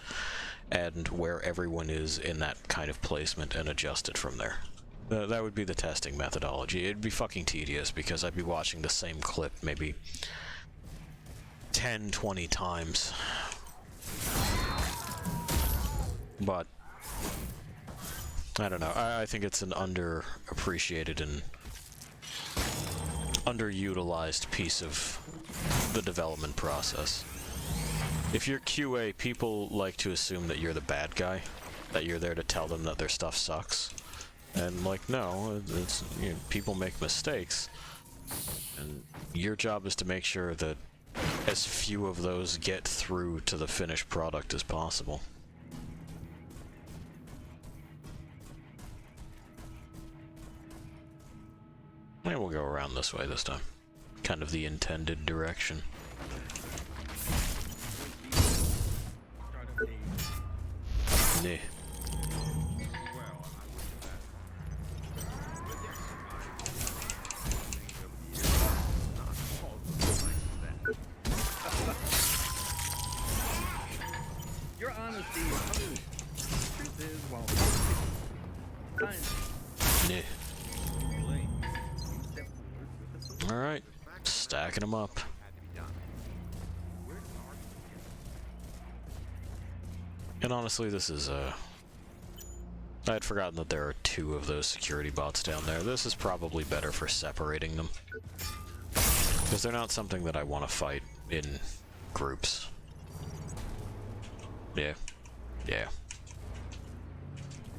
and where everyone is in that kind of placement, and adjust it from there. That would be the testing methodology. It'd be fucking tedious because I'd be watching the same clip maybe 10, 20 times. But I don't know. I think it's an underappreciated and underutilized piece of the development process. If you're QA, people like to assume that you're the bad guy, that you're there to tell them that their stuff sucks. And, like, no, it's, you know, people make mistakes, and your job is to make sure that as few of those get through to the finished product as possible. Maybe we'll go around this way this time. Kind of the intended direction. Nah. Your honesty is humble. Truth is, well, science. Alright, stacking them up. And honestly, this is, I had forgotten that there are 2 of those security bots down there. This is probably better for separating them, because they're not something that I want to fight in groups. Yeah.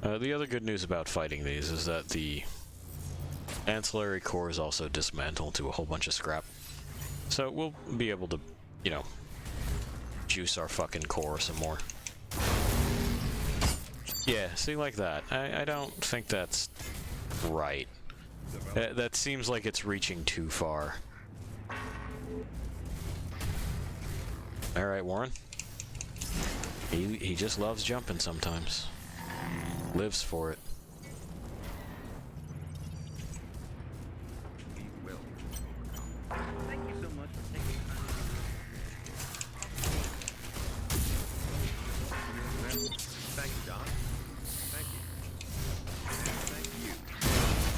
The other good news about fighting these is that the ancillary cores also dismantle to a whole bunch of scrap. So we'll be able to, you know, juice our fucking core some more. Yeah, see, like that. I don't think that's right. That seems like it's reaching too far. Alright, Warren. He just loves jumping sometimes. Lives for it. Thank you so much for taking time. Thank you, Doc. Thank you. And thank you.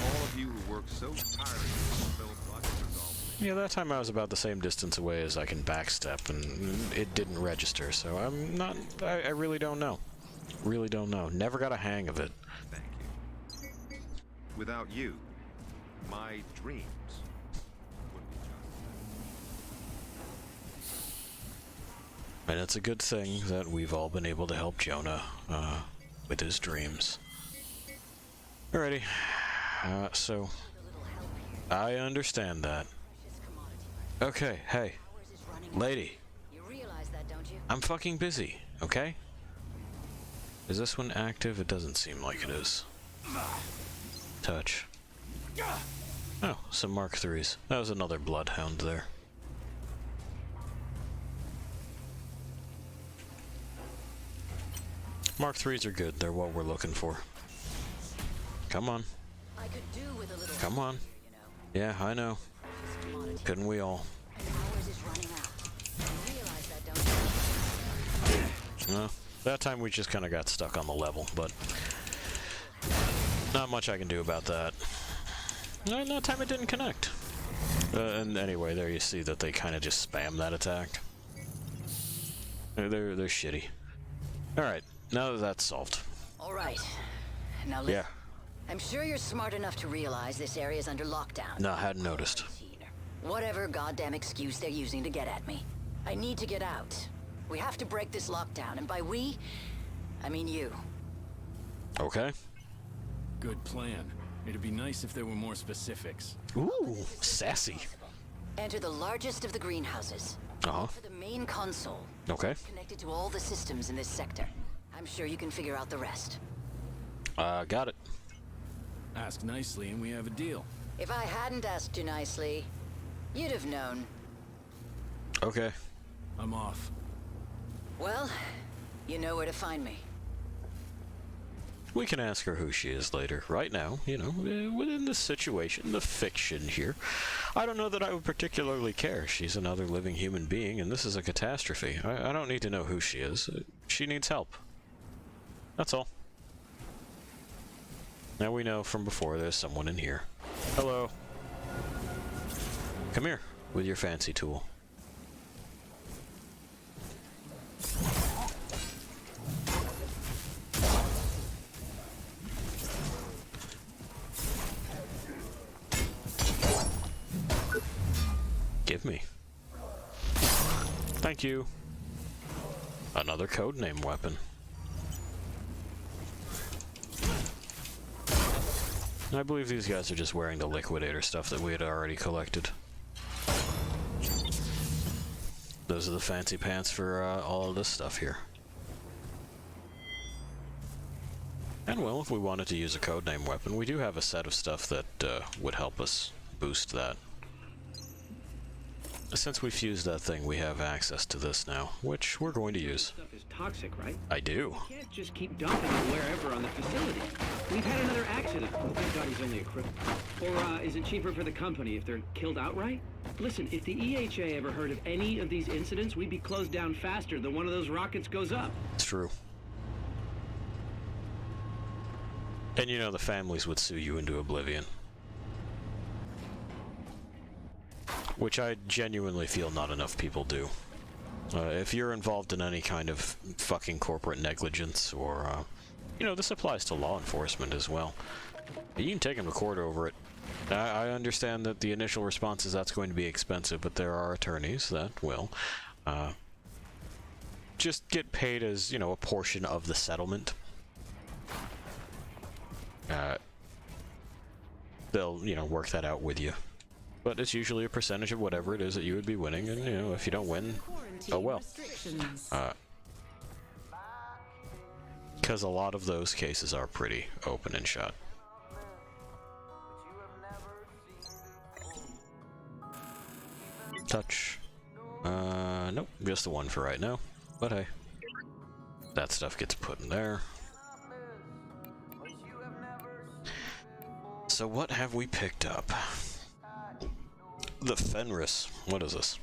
All of you who work so tirelessly to fulfill Project Resolve. Yeah, that time I was about the same distance away as I can backstep, and it didn't register, so I'm not... I really don't know. Really don't know. Never got a hang of it. Thank you. Without you, my dreams would be just... And it's a good thing that we've all been able to help Jonah with his dreams. Alrighty. So... I understand that. Okay, hey. Lady. You realize that, don't you? I'm fucking busy, okay? Is this one active? It doesn't seem like it is. Touch. Oh, some Mark IIIs. That was another bloodhound there. Mark IIIs are good. They're what we're looking for. Come on. I could do with a little Come on. you know. Yeah, I know. Precious commodity. Couldn't we all? And ours is running out. You realize that, don't you? No. That time we just kind of got stuck on the level, but not much I can do about that. No, that time it didn't connect. And anyway, there you see that they kind of just spam that attack. They're shitty. All right, now that that's solved. All right. Now listen. Yeah. I'm sure you're smart enough to realize this area's under lockdown. No, I hadn't noticed. Whatever goddamn excuse they're using to get at me. I need to get out. We have to break this lockdown, and by we, I mean you. Okay. Good plan. It'd be nice if there were more specifics. Ooh, sassy. Enter the largest of the greenhouses. Uh-huh. For the main console. Okay. Connected to all the systems in this sector. I'm sure you can figure out the rest. Got it. Ask nicely and we have a deal. If I hadn't asked you nicely, you'd have known. Okay. I'm off. Well, you know where to find me. We can ask her who she is later. Right now, you know, within this situation, the fiction here, I don't know that I would particularly care. She's another living human being, and this is a catastrophe. I don't need to know who she is. She needs help. That's all. Now we know from before there's someone in here. Hello. Come here with your fancy tool. Give me. Thank you. Another codename weapon. I believe these guys are just wearing the liquidator stuff that we had already collected. Those are the fancy pants for all of this stuff here. And well, if we wanted to use a codename weapon, we do have a set of stuff that would help us boost that. Since we fused that thing, we have access to this now, which we're going to use. Stuff is toxic, right? I do. You can't just keep dumping it wherever on the facility. We've had another accident. Thank God he's only a cripple. Or is it cheaper for the company if they're killed outright? Listen, if the EHA ever heard of any of these incidents, we'd be closed down faster than one of those rockets goes up. It's true. And you know the families would sue you into oblivion. Which I genuinely feel not enough people do. If you're involved in any kind of fucking corporate negligence, or, you know, this applies to law enforcement as well. You can take them to court over it. I understand that the initial response is that's going to be expensive, but there are attorneys that will just get paid as, you know, a portion of the settlement. They'll, you know, work that out with you. But it's usually a percentage of whatever it is that you would be winning, and, you know, if you don't win, oh well. Because a lot of those cases are pretty open and shut. Touch. Nope, just the one for right now. But hey, that stuff gets put in there. So what have we picked up? The Fenris. What is this?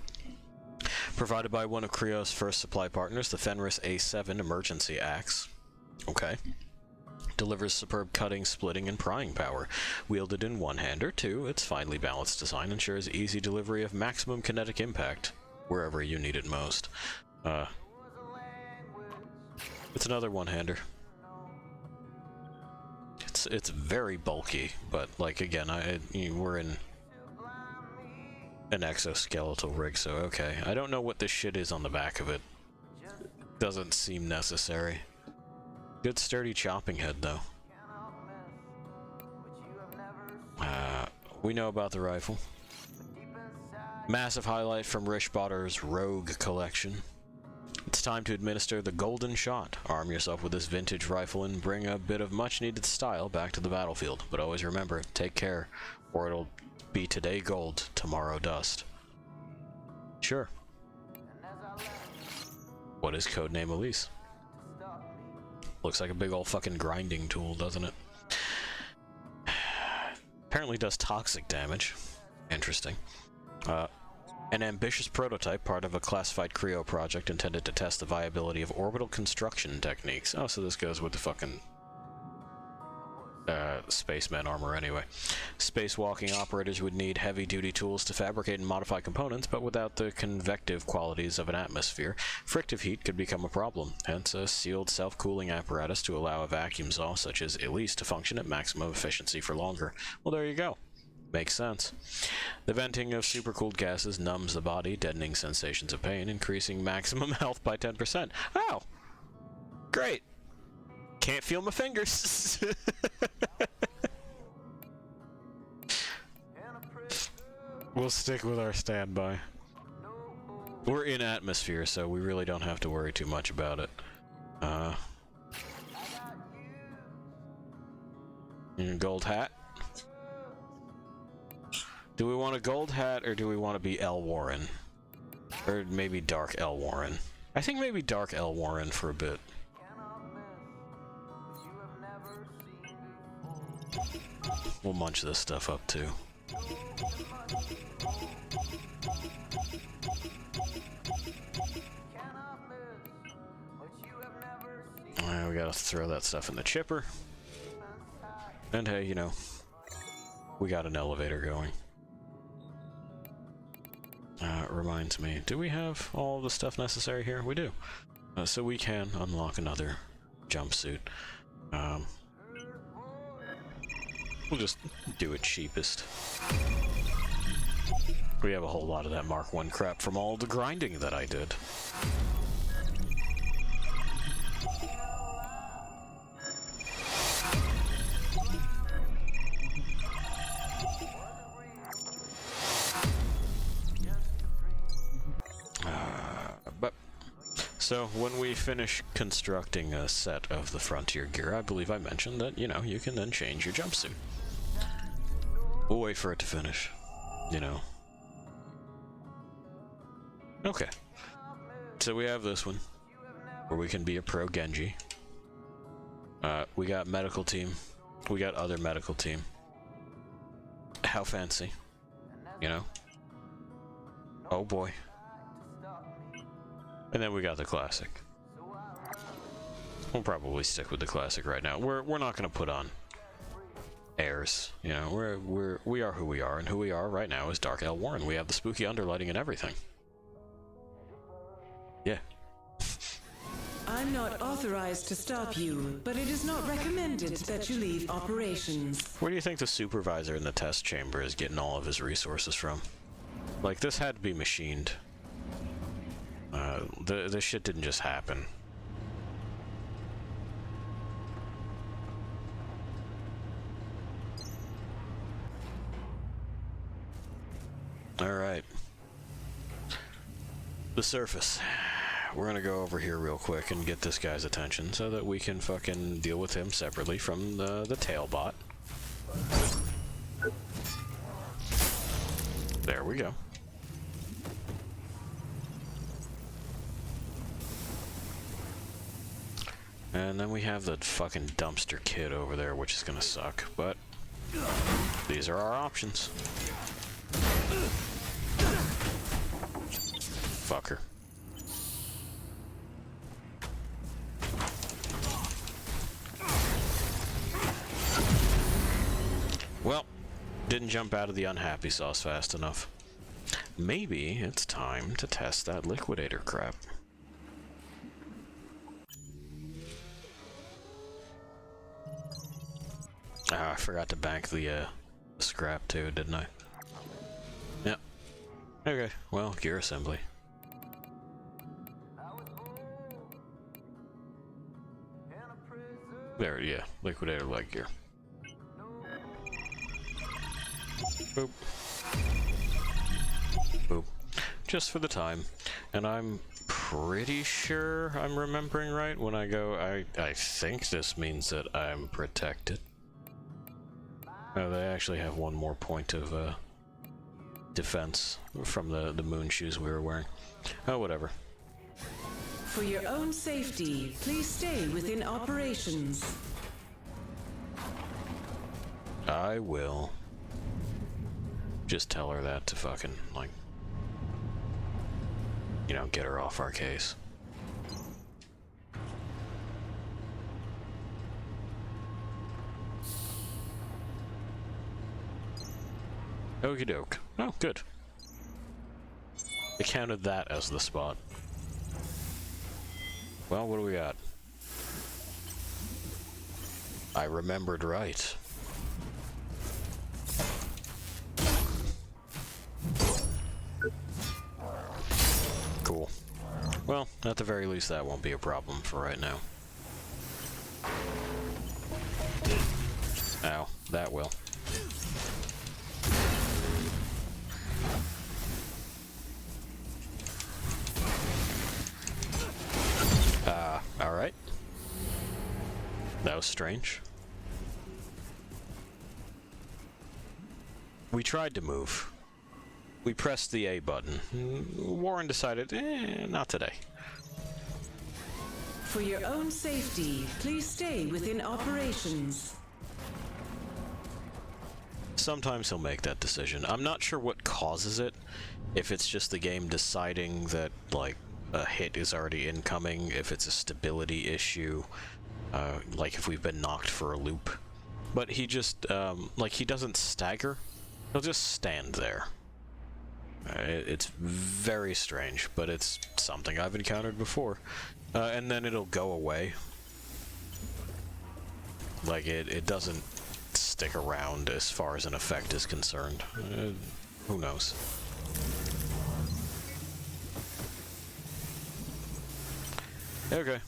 Provided by one of Creo's first supply partners, the Fenris A7 emergency axe. Okay. delivers superb cutting, splitting, and prying power. Wielded in one-hander, too, its finely balanced design ensures easy delivery of maximum kinetic impact wherever you need it most. It's another one-hander. It's very bulky, but like again, we're in an exoskeletal rig, so okay. I don't know what this shit is on the back of it. Doesn't seem necessary. Good sturdy chopping head though. We know about the rifle. Massive highlight from Rishbotter's Rogue collection. It's time to administer the golden shot. Arm yourself with this vintage rifle and bring a bit of much-needed style back to the battlefield. But always remember, take care, or it'll be today gold, tomorrow dust. Sure. What is codename Elise? Looks like a big old fucking grinding tool, doesn't it? Apparently does toxic damage. Interesting. An ambitious prototype, part of a classified Creo project intended to test the viability of orbital construction techniques. Oh, so this goes with the fucking spaceman armor anyway. Spacewalking operators would need heavy-duty tools to fabricate and modify components, but without the convective qualities of an atmosphere, frictive heat could become a problem. Hence, a sealed self-cooling apparatus to allow a vacuum saw such as Elise to function at maximum efficiency for longer. Well, there you go. Makes sense. The venting of supercooled gases numbs the body, deadening sensations of pain, increasing maximum health by 10%. Oh! Great! Can't feel my fingers! We'll stick with our standby. We're in atmosphere, so we really don't have to worry too much about it. Gold hat? Do we want a gold hat, or do we want to be L. Warren? Or maybe Dark L. Warren. I think maybe Dark L. Warren for a bit. We'll munch this stuff up, too. Alright, we gotta throw that stuff in the chipper. And hey, you know, we got an elevator going. Reminds me, do we have all the stuff necessary here? We do. So we can unlock another jumpsuit. We'll just do it cheapest. We have a whole lot of that Mark 1 crap from all the grinding that I did. So, when we finish constructing a set of the Frontier gear, I believe I mentioned that, you know, you can then change your jumpsuit. We'll wait for it to finish, you know. Okay. So we have this one, where we can be a pro Genji. We got medical team. We got other medical team. How fancy, you know? Oh boy. And then we got the classic. We'll probably stick with the classic right now. We're not gonna put on airs, you know. We are who we are, and who we are right now is Dark L. Warren. We have the spooky underlighting and everything. Yeah. I'm not authorized to stop you, but it is not recommended that you leave operations. Where do you think the supervisor in the test chamber is getting all of his resources from? Like, this had to be machined. This shit didn't just happen. Alright. The surface. We're gonna go over here real quick and get this guy's attention so that we can fucking deal with him separately from the tail bot. There we go. And then we have the fucking dumpster kid over there, which is gonna suck, but these are our options. Fucker. Didn't jump out of the unhappy sauce fast enough. Maybe it's time to test that liquidator crap. Ah, I forgot to bank the scrap too, didn't I? Yep. Okay, well, gear assembly. There, yeah, liquidator leg gear. Boop. Boop. Just for the time. And I'm pretty sure I'm remembering right when I go, I think this means that I'm protected. Oh, they actually have one more point of defense from the moon shoes we were wearing. Oh, whatever. For your own safety, please stay within operations. I will. Just tell her that to fucking, like, you know, get her off our case. Okie doke. Oh, good. I counted that as the spot. Well, what do we got? I remembered right. Cool. Well, at the very least, that won't be a problem for right now. Ow, that will. Alright. That was strange. We tried to move. We pressed the A button. Warren decided, not today. For your own safety, please stay within operations. Sometimes he'll make that decision. I'm not sure what causes it. If it's just the game deciding that, like, a hit is already incoming, if it's a stability issue, like if we've been knocked for a loop. But he just, like, he doesn't stagger. He'll just stand there. It's very strange, but it's something I've encountered before. And then it'll go away. Like, it doesn't stick around as far as an effect is concerned. Who knows? Okay.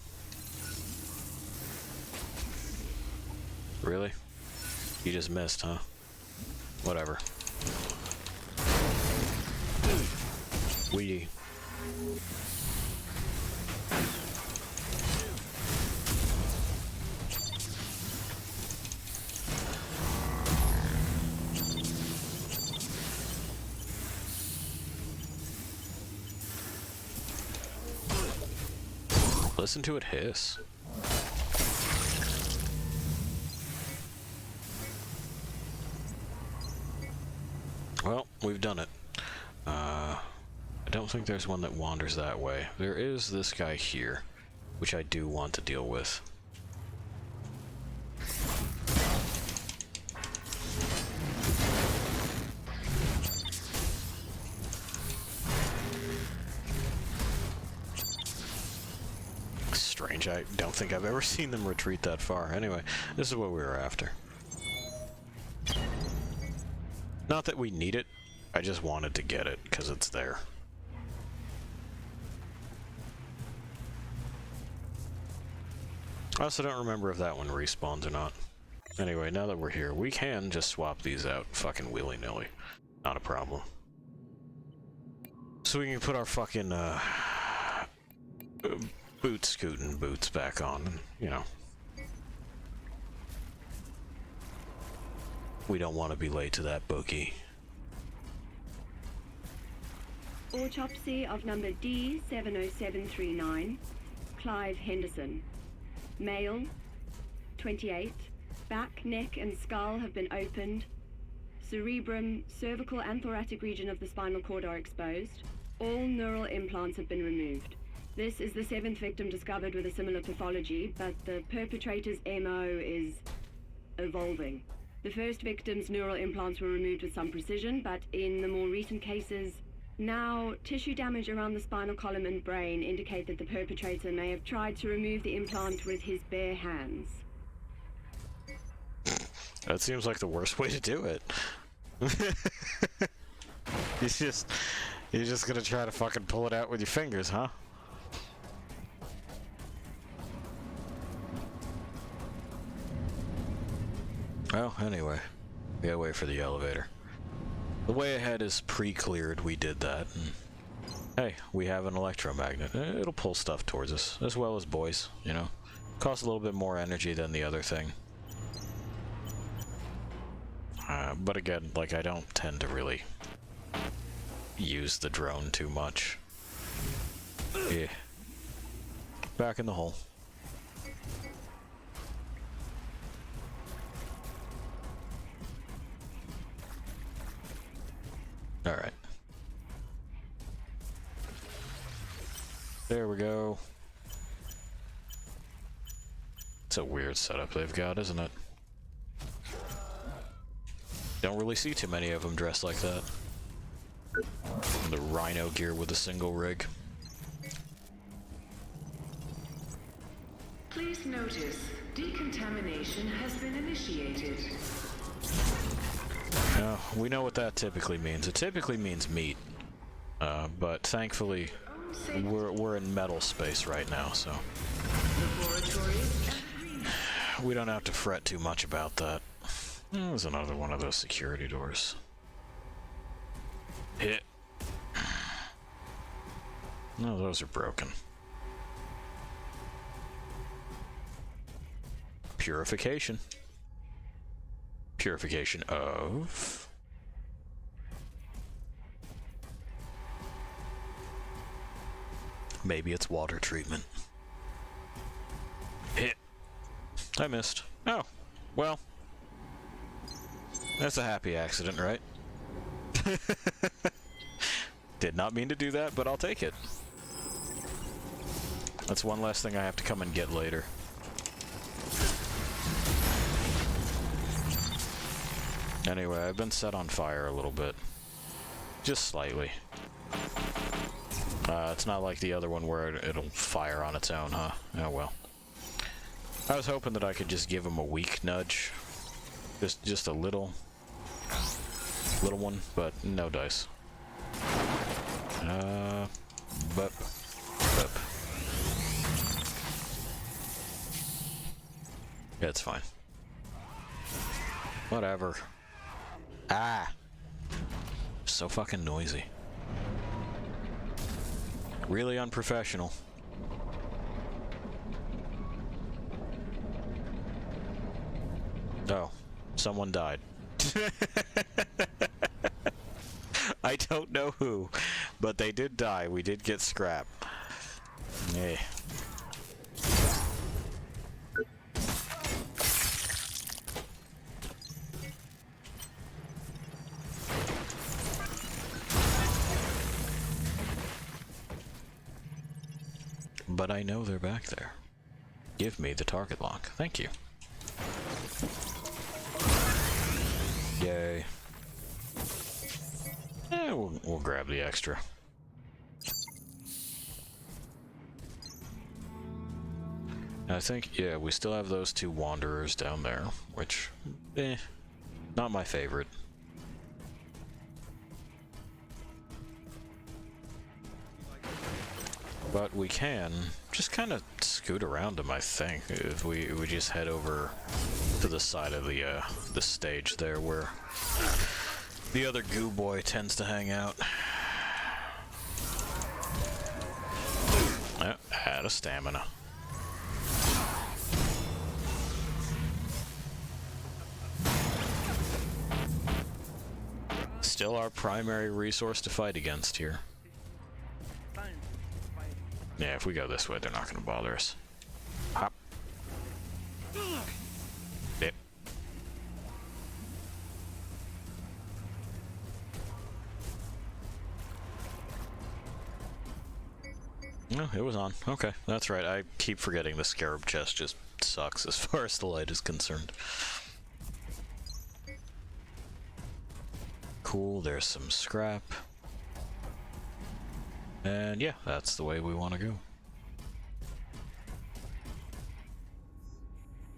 Really? You just missed, huh? Whatever. We... Listen to it hiss. Well, we've done it. I don't think there's one that wanders that way. There is this guy here, which I do want to deal with. Strange, I don't think I've ever seen them retreat that far. Anyway, this is what we were after. Not that we need it, I just wanted to get it, because it's there. I also don't remember if that one respawns or not. Anyway, now that we're here, we can just swap these out fucking willy-nilly. Not a problem. So we can put our fucking, boot-scooting boots back on, and, you know. We don't want to be late to that bookie. Autopsy of number D70739, Clive Henderson. Male, 28. Back, neck, and skull have been opened. Cerebrum, cervical, and thoracic region of the spinal cord are exposed. All neural implants have been removed. This is the 7th victim discovered with a similar pathology, but the perpetrator's MO is evolving. The first victim's neural implants were removed with some precision, but in the more recent cases, now tissue damage around the spinal column and brain indicate that the perpetrator may have tried to remove the implant with his bare hands. That seems like the worst way to do it. You're just gonna try to fucking pull it out with your fingers, huh? Well, anyway, we gotta wait for the elevator. The way ahead is pre-cleared, we did that, and hey, we have an electromagnet. It'll pull stuff towards us, as well as boys, you know? Costs a little bit more energy than the other thing. But again, like, I don't tend to really use the drone too much. Yeah. Back in the hole. Alright. There we go. It's a weird setup they've got, isn't it? Don't really see too many of them dressed like that. The rhino gear with a single rig. Please notice, decontamination has been initiated. We know what that typically means. It typically means meat. But thankfully, we're in metal space right now, so we don't have to fret too much about that. There's another one of those security doors. Hit. No, those are broken. Purification. Purification of... Maybe it's water treatment. Hit. I missed. Oh, well. That's a happy accident, right? Did not mean to do that, but I'll take it. That's one less thing I have to come and get later. Anyway, I've been set on fire a little bit. Just slightly. It's not like the other one where it'll fire on its own, huh? Oh well. I was hoping that I could just give him a weak nudge. Just a little one, but no dice. Bup. Yeah, it's fine. Whatever. Ah! So fucking noisy. Really unprofessional. Oh, someone died. I don't know who, but they did die. We did get scrap. Yeah. But I know they're back there. Give me the target lock. Thank you. Yay. We'll grab the extra. I think, yeah, we still have those two wanderers down there, which, not my favorite. But we can just kind of scoot around them, I think, if we just head over to the side of the stage there where the other goo boy tends to hang out. Oh, out of stamina. Still our primary resource to fight against here. Yeah, if we go this way, they're not going to bother us. Hop. Yep. No, it was on. Okay, that's right. I keep forgetting the scarab chest just sucks as far as the light is concerned. Cool, there's some scrap. And yeah, that's the way we want to go.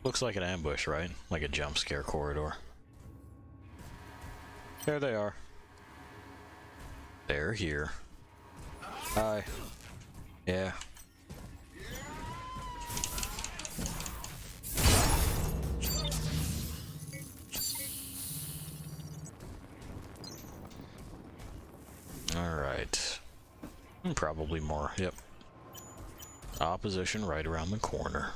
Looks like an ambush, right? Like a jump scare corridor. There they are. They're here. Hi. Yeah. Alright. Probably more, yep. Opposition right around the corner.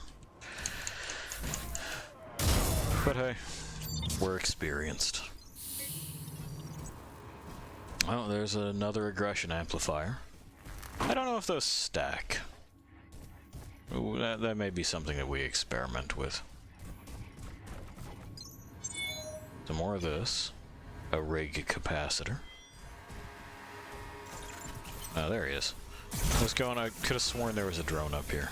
But hey, we're experienced. Oh, there's another aggression amplifier. I don't know if those stack. Ooh, that may be something that we experiment with. Some more of this. A rig capacitor. Oh, there he is. I could have sworn there was a drone up here.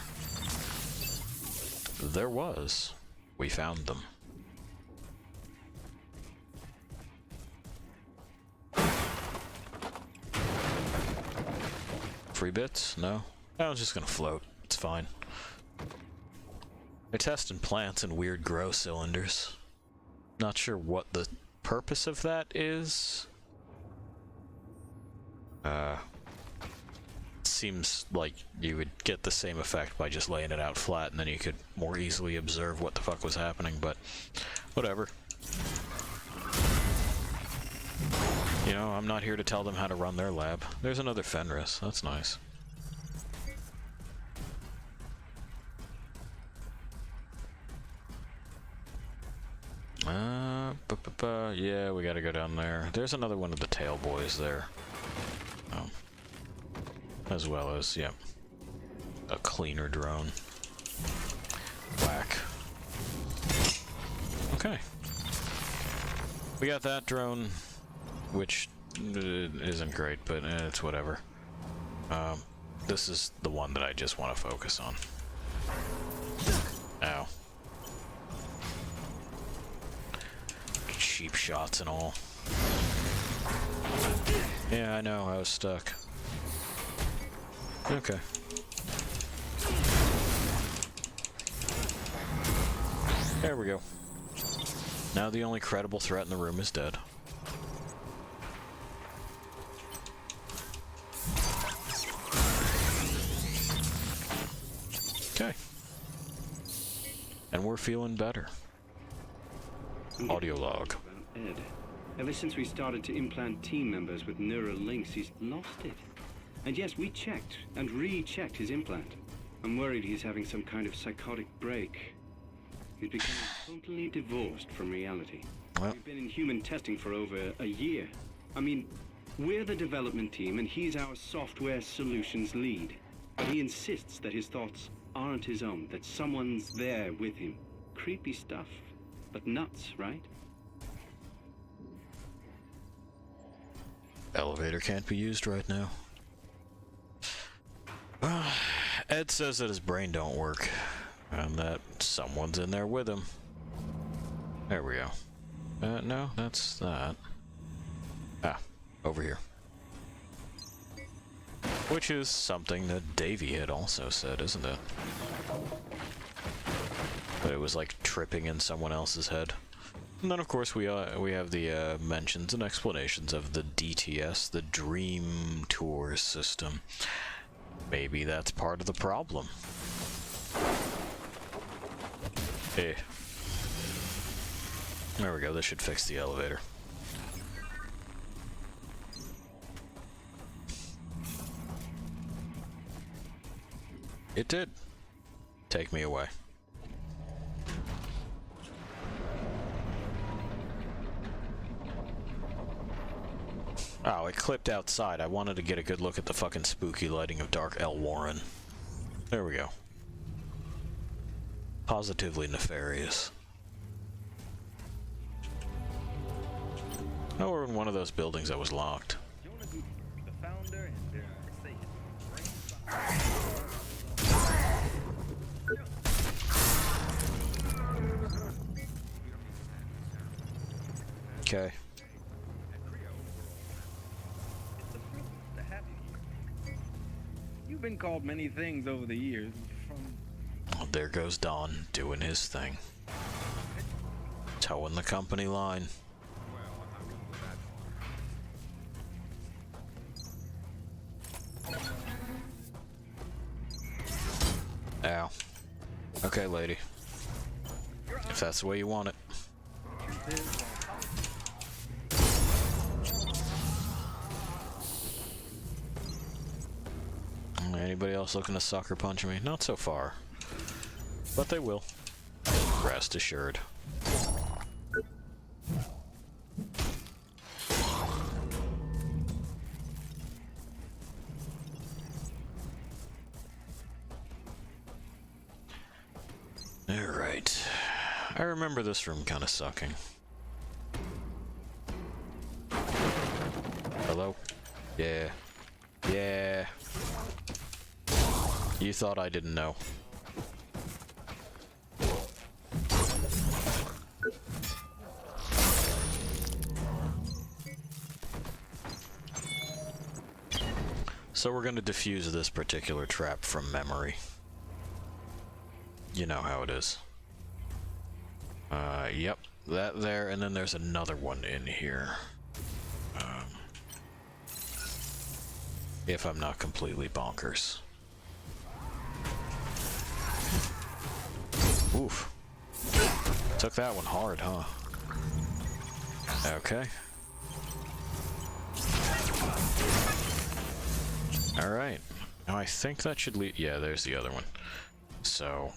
There was. We found them. Free bits? No? I was just gonna float. It's fine. They're testing plants in weird grow cylinders. Not sure what the purpose of that is. Seems like you would get the same effect by just laying it out flat, and then you could more easily observe what the fuck was happening, but whatever. You know, I'm not here to tell them how to run their lab. There's another Fenris. That's nice. Yeah, we gotta go down there. There's another one of the tail boys there. Oh. As well as, yeah, a cleaner drone. Whack. Okay. We got that drone, which isn't great, but it's whatever. This is the one that I just want to focus on. Ow. Cheap shots and all. Yeah, I know, I was stuck. Okay. There we go. Now the only credible threat in the room is dead. Okay. And we're feeling better. Audio log. Ed. Ever since we started to implant team members with neural links, he's lost it. And yes, we checked and rechecked his implant. I'm worried he's having some kind of psychotic break. He's becoming totally divorced from reality. Well. We've been in human testing for over a year. I mean, we're the development team and he's our software solutions lead. But he insists that his thoughts aren't his own, that someone's there with him. Creepy stuff, but nuts, right? Elevator can't be used right now. Ed says that his brain don't work, and that someone's in there with him. There we go. No, that's that. Ah, over here. Which is something that Davey had also said, isn't it? But it was like tripping in someone else's head. And then, of course, we have the mentions and explanations of the DTS, the Dream Tour system. Maybe that's part of the problem. Hey. There we go, this should fix the elevator. It did. Take me away. Oh, it clipped outside. I wanted to get a good look at the fucking spooky lighting of Dark L. Warren. There we go. Positively nefarious. Oh, we're in one of those buildings that was locked. The founder and Okay. been called many things over the years. Oh, there goes Don doing his thing. Towing the company line. Ow. Okay, lady. If that's the way you want it. Anybody else looking to sucker punch me? Not so far. But they will. Rest assured. Alright. I remember this room kind of sucking. Hello? Yeah. Yeah. You thought I didn't know. So we're going to defuse this particular trap from memory. You know how it is. Yep, that there, and then there's another one in here. If I'm not completely bonkers. Oof. Took that one hard, huh? Okay. Alright. Now I think that should lead... Yeah, there's the other one. So...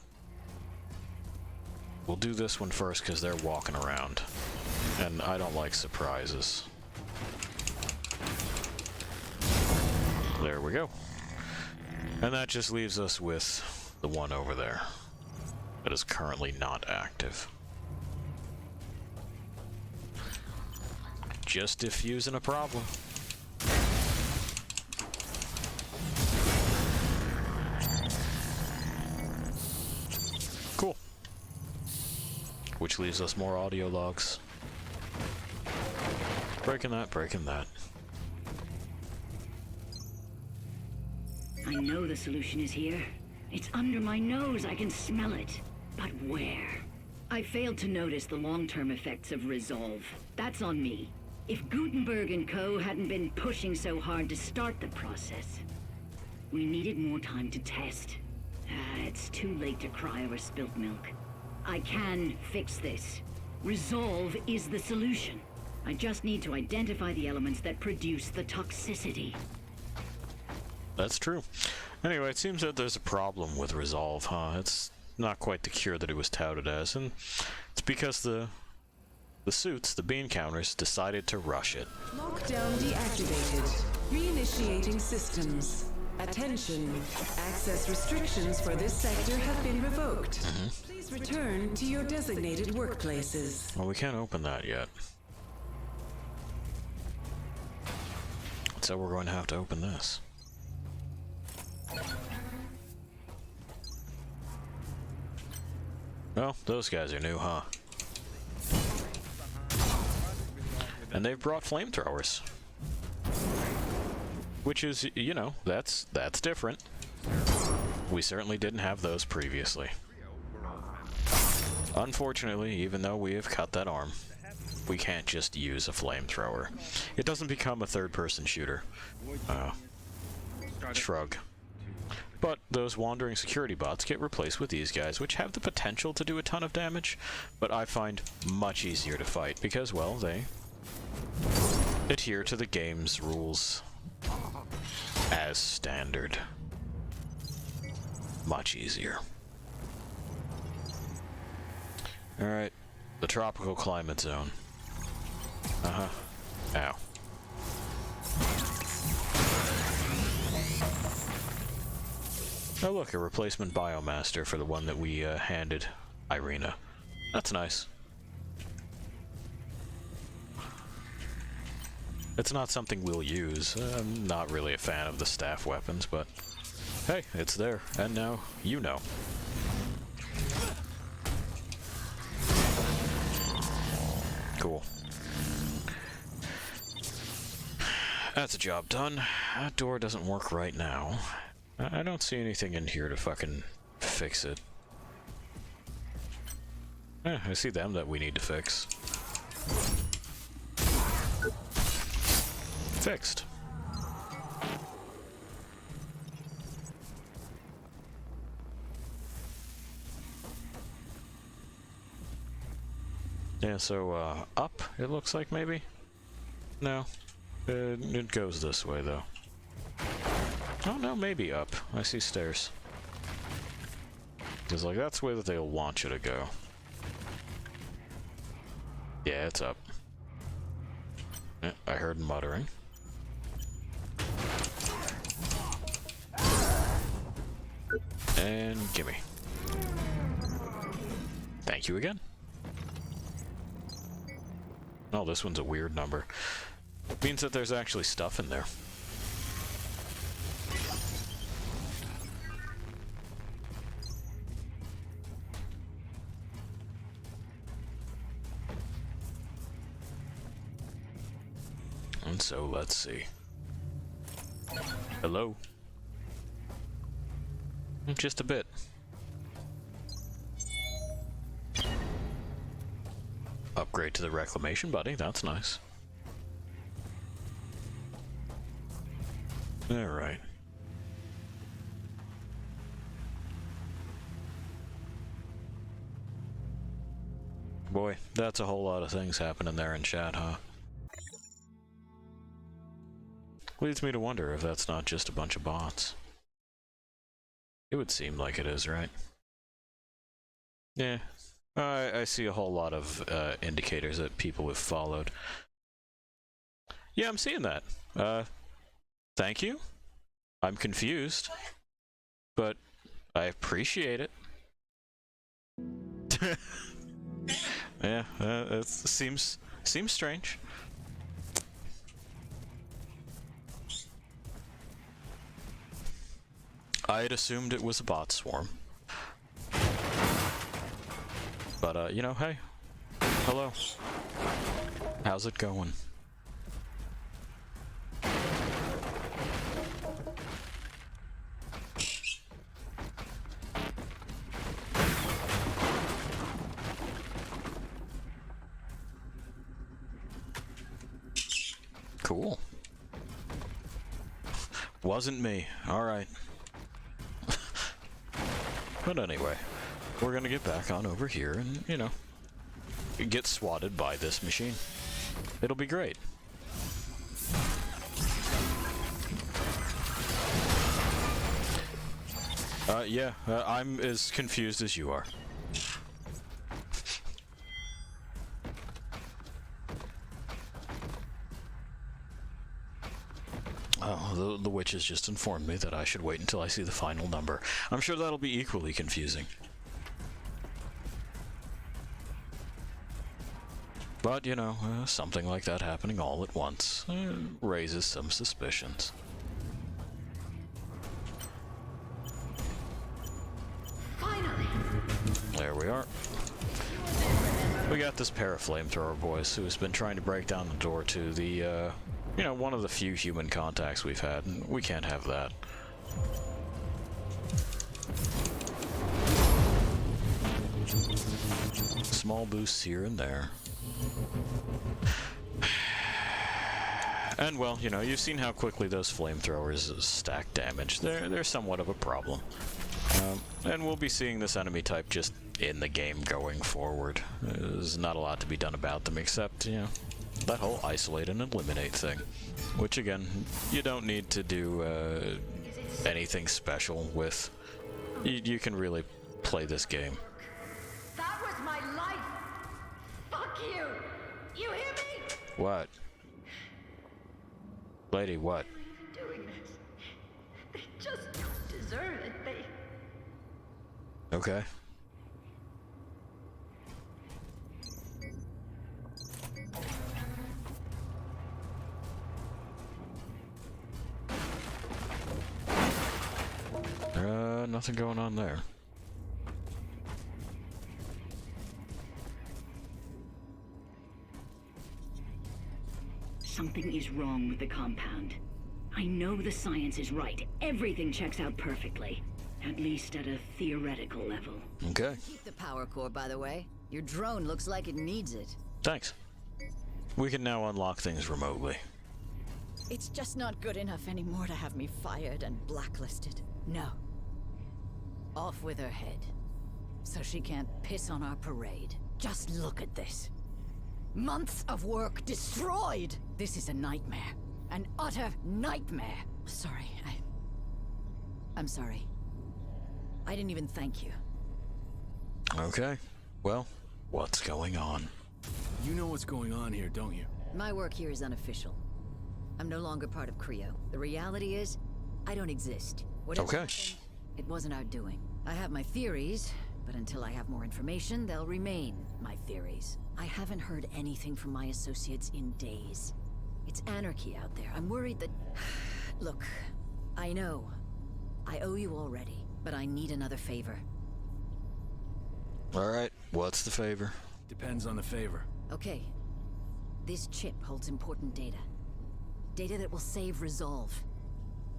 we'll do this one first because they're walking around. And I don't like surprises. There we go. And that just leaves us with the one over there. That is currently not active. Just diffusing a problem. Cool. Which leaves us more audio logs. Breaking that, breaking that. I know the solution is here. It's under my nose, I can smell it. But where? I failed to notice the long-term effects of Resolve. That's on me. If Gutenberg and Co. hadn't been pushing so hard to start the process, we needed more time to test. It's too late to cry over spilt milk. I can fix this. Resolve is the solution. I just need to identify the elements that produce the toxicity. That's true. Anyway, it seems that there's a problem with Resolve, huh? It's not quite the cure that it was touted as, and it's because the suits, the bean counters, decided to rush it. Lockdown deactivated. Reinitiating systems. Attention. Access restrictions for this sector have been revoked. Please return to your designated workplaces. Well, we can't open that yet. So we're going to have to open this. Well, those guys are new, huh? And they've brought flamethrowers. Which is, you know, that's different. We certainly didn't have those previously. Unfortunately, even though we have cut that arm, we can't just use a flamethrower. It doesn't become a third-person shooter. Shrug. But those wandering security bots get replaced with these guys, which have the potential to do a ton of damage, but I find much easier to fight because, well, they adhere to the game's rules as standard. Much easier. Alright, the tropical climate zone. Ow. Oh look, a replacement Biomaster for the one that we handed Irina. That's nice. It's not something we'll use. I'm not really a fan of the staff weapons, but hey, it's there, and now you know. Cool. That's a job done. That door doesn't work right now. I don't see anything in here to fucking fix it. I see them that we need to fix. Fixed. Yeah, so, up, it looks like, maybe? No. It goes this way, though. Oh, no, maybe up. I see stairs. Because, like, that's the way that they'll want you to go. Yeah, it's up. Yeah, I heard muttering. And gimme. Thank you again. Oh, this one's a weird number. Means that there's actually stuff in there. And so, let's see. Hello? Just a bit. Upgrade to the reclamation buddy, that's nice. Alright. Boy, that's a whole lot of things happening there in chat, huh? Leads me to wonder if that's not just a bunch of bots. It would seem like it is, right? Yeah. I see a whole lot of indicators that people have followed. Yeah, I'm seeing that. Thank you. I'm confused, but I appreciate it. Yeah, it seems strange. I had assumed it was a bot swarm. But, you know, hey. Hello. How's it going? Cool. Wasn't me. Alright. But anyway, we're gonna get back on over here and, you know, get swatted by this machine. It'll be great. Yeah, I'm as confused as you are. Oh, the witch has just informed me that I should wait until I see the final number. I'm sure that'll be equally confusing. But, you know, something like that happening all at once raises some suspicions. Finally! There we are. We got this pair of flamethrower boys who's been trying to break down the door to the, you know, one of the few human contacts we've had, and we can't have that. Small boosts here and there. And, well, you know, you've seen how quickly those flamethrowers stack damage. They're somewhat of a problem. And we'll be seeing this enemy type just in the game going forward. There's not a lot to be done about them except, you know, that whole isolate and eliminate thing. Which, again, you don't need to do anything special with. You can really play this game. That was my life! Fuck you! You hear me? What? Lady, what? Doing this. They just don't deserve it. They... Okay. Nothing going on there. Something is wrong with the compound. I know the science is right. Everything checks out perfectly. At least at a theoretical level. Okay. Keep the power core, by the way. Your drone looks like it needs it. Thanks. We can now unlock things remotely. It's just not good enough anymore to have me fired and blacklisted. No. Off with her head. So she can't piss on our parade. Just look at this. Months of work destroyed! This is a nightmare. An utter nightmare. Sorry, I'm sorry. I didn't even thank you. Okay. Well, what's going on? You know what's going on here, don't you? My work here is unofficial. I'm no longer part of Creo. The reality is, I don't exist. Whatever happened, it wasn't our doing. I have my theories, but until I have more information, they'll remain my theories. I haven't heard anything from my associates in days. It's anarchy out there. I'm worried that... Look, I know. I owe you already, but I need another favor. Alright, what's the favor? Depends on the favor. Okay. This chip holds important data. Data that will save Resolve.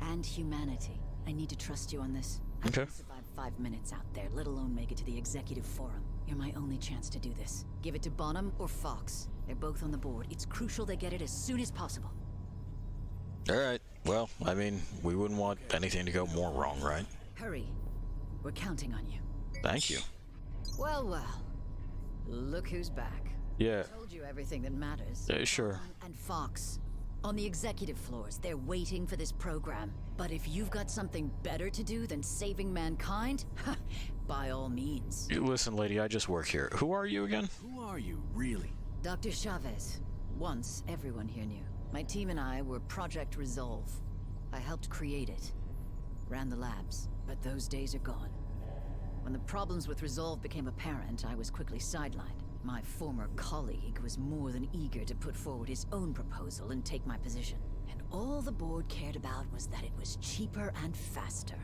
And humanity. I need to trust you on this. I Okay. can't survive 5 minutes out there, let alone make it to the executive forum. You're my only chance to do this. Give it to Bonham or Fox. They're both on the board. It's crucial they get it as soon as possible. Alright, well, I mean, we wouldn't want anything to go more wrong, right? Hurry. We're counting on you. Thank you. Well, well. Look who's back. Yeah. I told you everything that matters. Sure. Bonham and Fox. On the executive floors, they're waiting for this program. But if you've got something better to do than saving mankind, by all means. Listen, lady, I just work here. Who are you again? Who are you, really? Dr. Chavez. Once, everyone here knew. My team and I were Project Resolve. I helped create it. Ran the labs. But those days are gone. When the problems with Resolve became apparent, I was quickly sidelined. My former colleague was more than eager to put forward his own proposal and take my position. And all the board cared about was that it was cheaper and faster.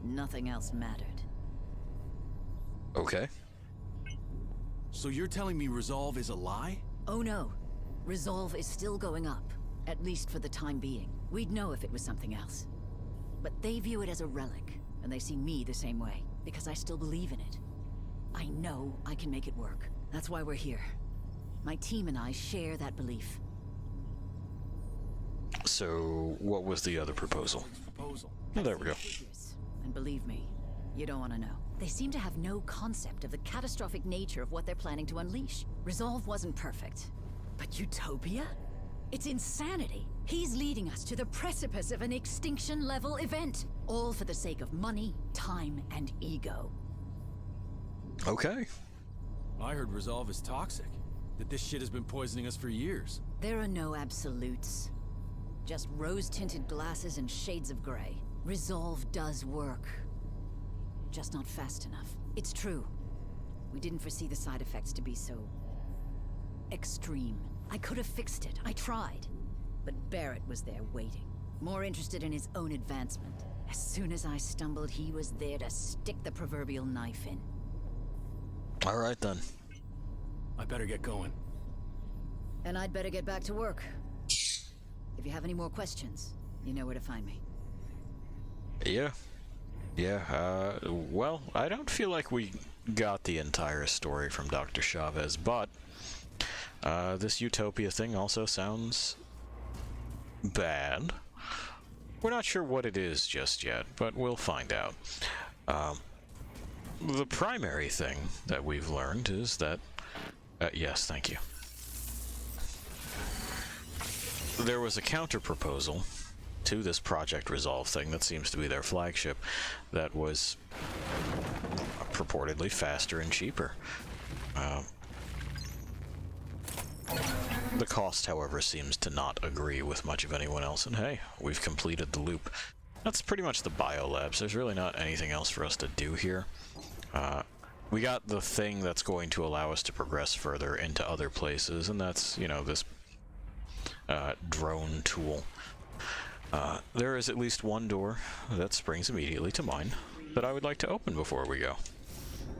Nothing else mattered. Okay. So you're telling me Resolve is a lie? Oh no. Resolve is still going up. At least for the time being. We'd know if it was something else. But they view it as a relic, and they see me the same way, because I still believe in it. I know I can make it work. That's why we're here. My team and I share that belief. So, what was the other proposal? Oh, there we go. And believe me, you don't want to know. They seem to have no concept of the catastrophic nature of what they're planning to unleash. Resolve wasn't perfect. But Utopia? It's insanity. He's leading us to the precipice of an extinction-level event. All for the sake of money, time, and ego. Okay. I heard Resolve is toxic. That this shit has been poisoning us for years. There are no absolutes. Just rose-tinted glasses and shades of gray. Resolve does work. Just not fast enough. It's true. We didn't foresee the side effects to be so... extreme. I could have fixed it. I tried. But Barrett was there waiting. More interested in his own advancement. As soon as I stumbled, he was there to stick the proverbial knife in. Alright then. I better get going. And I'd better get back to work. If you have any more questions, you know where to find me. Yeah. Yeah, well, I don't feel like we got the entire story from Dr. Chavez, but this Utopia thing also sounds bad. We're not sure what it is just yet, but we'll find out. The primary thing that we've learned is that... yes, thank you. There was a counter-proposal to this Project Resolve thing that seems to be their flagship that was purportedly faster and cheaper. The cost, however, seems to not agree with much of anyone else, and hey, we've completed the loop. That's pretty much the biolabs. There's really not anything else for us to do here. We got the thing that's going to allow us to progress further into other places, and that's, you know, this drone tool. There is at least one door that springs immediately to mind that I would like to open before we go.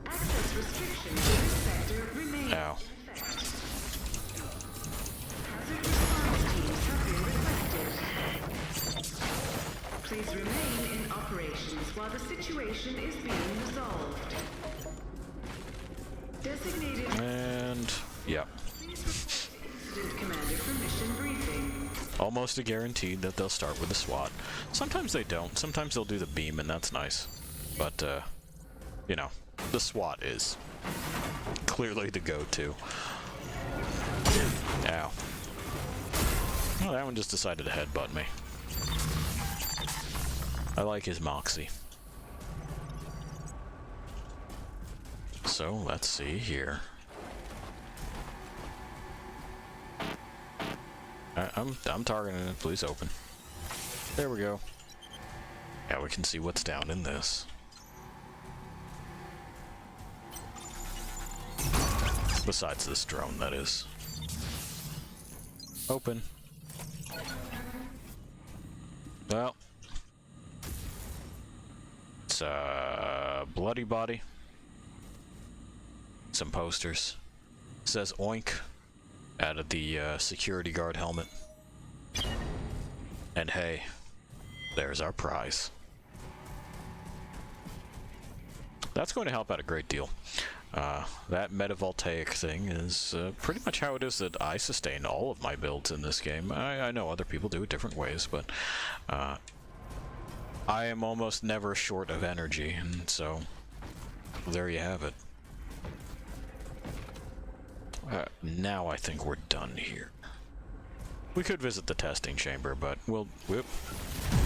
Access restrictions in this sector remain. Ow. Hazard response teams have been requested. Please remain in operations while the situation is being resolved. Designated... And... yep. Incident Commander for mission briefing. Almost a guarantee that they'll start with the SWAT. Sometimes they don't. Sometimes they'll do the beam, and that's nice. But, you know, the SWAT is clearly the go-to. Ow. Oh, that one just decided to headbutt me. I like his moxie. So, let's see here. I'm targeting it. Please open. There we go. Now we can see what's down in this. Besides this drone, that is. Open. Well. It's a bloody body. Some posters. Says oink. Out of the security guard helmet. And hey, there's our prize. That's going to help out a great deal. That metavoltaic thing is pretty much how it is that I sustain all of my builds in this game. I know other people do it different ways, but I am almost never short of energy, and so there you have it. Now I think we're done here. We could visit the testing chamber, but we'll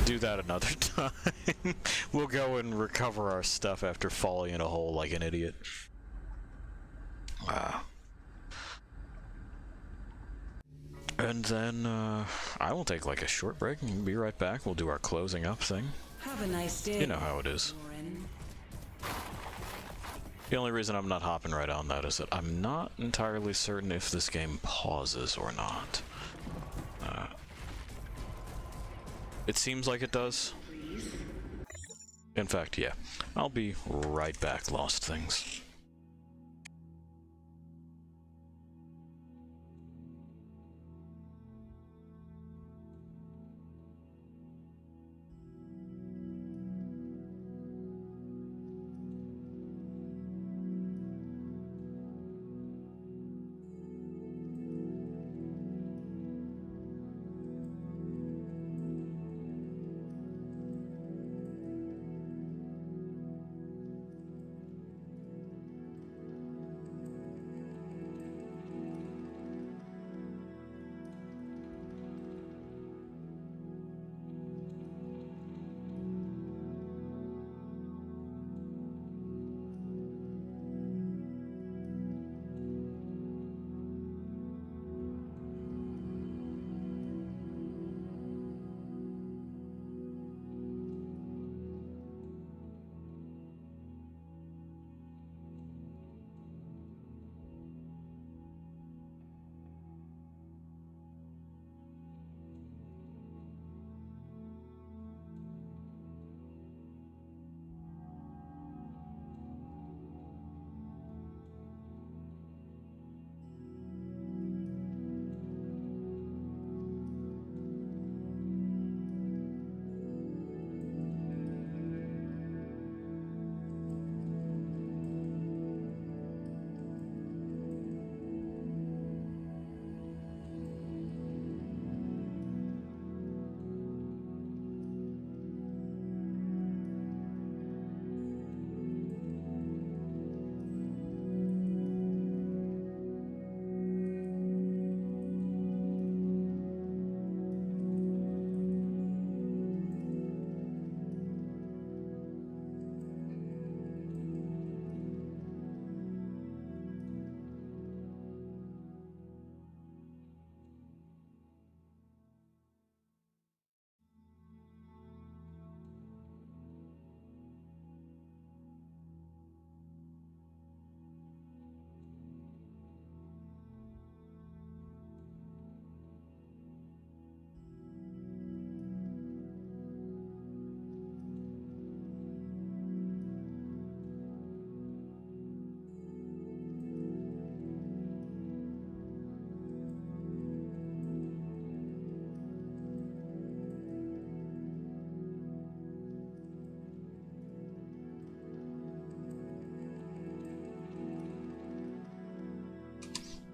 do that another time. We'll go and recover our stuff after falling in a hole like an idiot. And then I will take like a short break and be right back. We'll do our closing up thing. Have a nice day. You know how it is. Warren. The only reason I'm not hopping right on that is that I'm not entirely certain if this game pauses or not. It seems like it does. In fact, yeah. I'll be right back, Lost Things.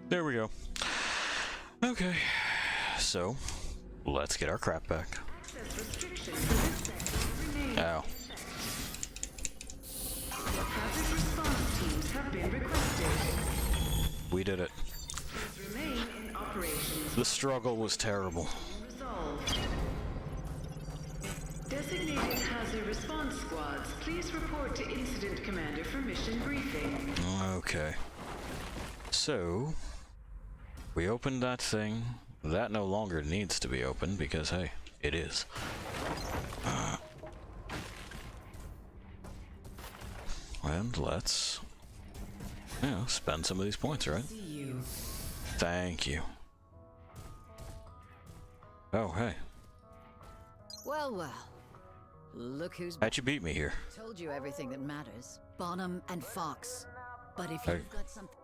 There we go. Okay, so let's get our crap back. Ow. Hazard response teams have been requested. We did it. Remain in operations. The struggle was terrible. Resolved. Designated hazard response squads, please report to Incident Commander for mission briefing. Okay. So, we opened that thing. That no longer needs to be opened because, hey, it is. And let's, you know, spend some of these points, right? See you. Thank you. Oh, hey. Well, well. Look who's How'd you beat me here? told you everything that matters. Bonham and Fox. But if Hey. you've got something...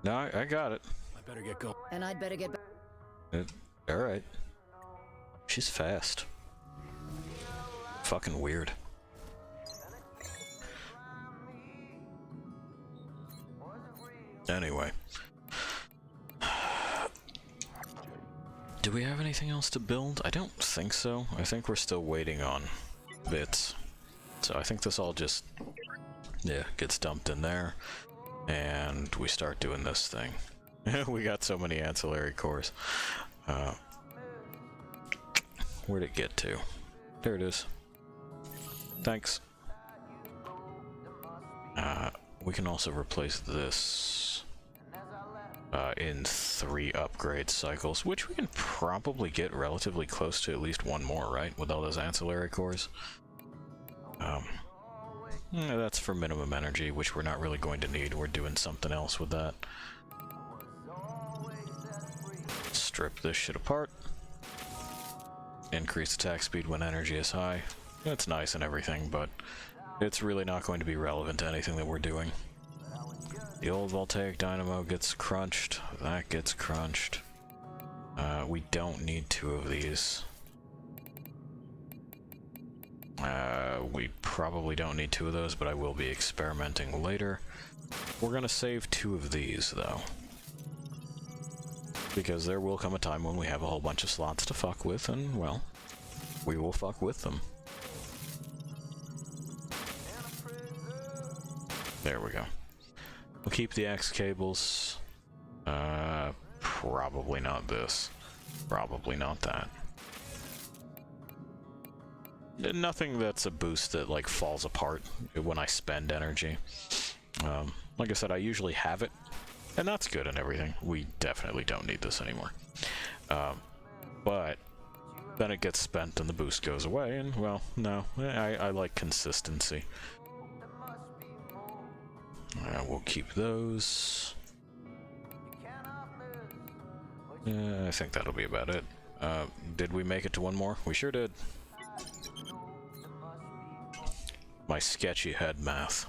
No, I got it. I better get going. And I'd better get back... Alright. She's fast. Fucking weird. Anyway. Do we have anything else to build? I don't think so. I think we're still waiting on bits. So I think this all just, yeah, gets dumped in there. And we start doing this thing. We got so many ancillary cores. Where'd it get to? There it is. Thanks. We can also replace this in 3 upgrade cycles, which we can probably get relatively close to at least one more, right? With all those ancillary cores. That's for minimum energy, which we're not really going to need. We're doing something else with that. Strip this shit apart. Increase attack speed when energy is high. It's nice and everything, but it's really not going to be relevant to anything that we're doing. The old voltaic dynamo gets crunched. That gets crunched. We don't need 2 of these. We probably don't need 2 of those, but I will be experimenting later. We're gonna save 2 of these, though. Because there will come a time when we have a whole bunch of slots to fuck with, and, well, we will fuck with them. There we go. We'll keep the X cables. Probably not this. Probably not that. Nothing that's a boost that, like, falls apart when I spend energy. Like I said, I usually have it, and that's good and everything. We definitely don't need this anymore. But then it gets spent and the boost goes away, and, well, no. I like consistency. We'll keep those. I think that'll be about it. Did we make it to one more? We sure did. My sketchy head math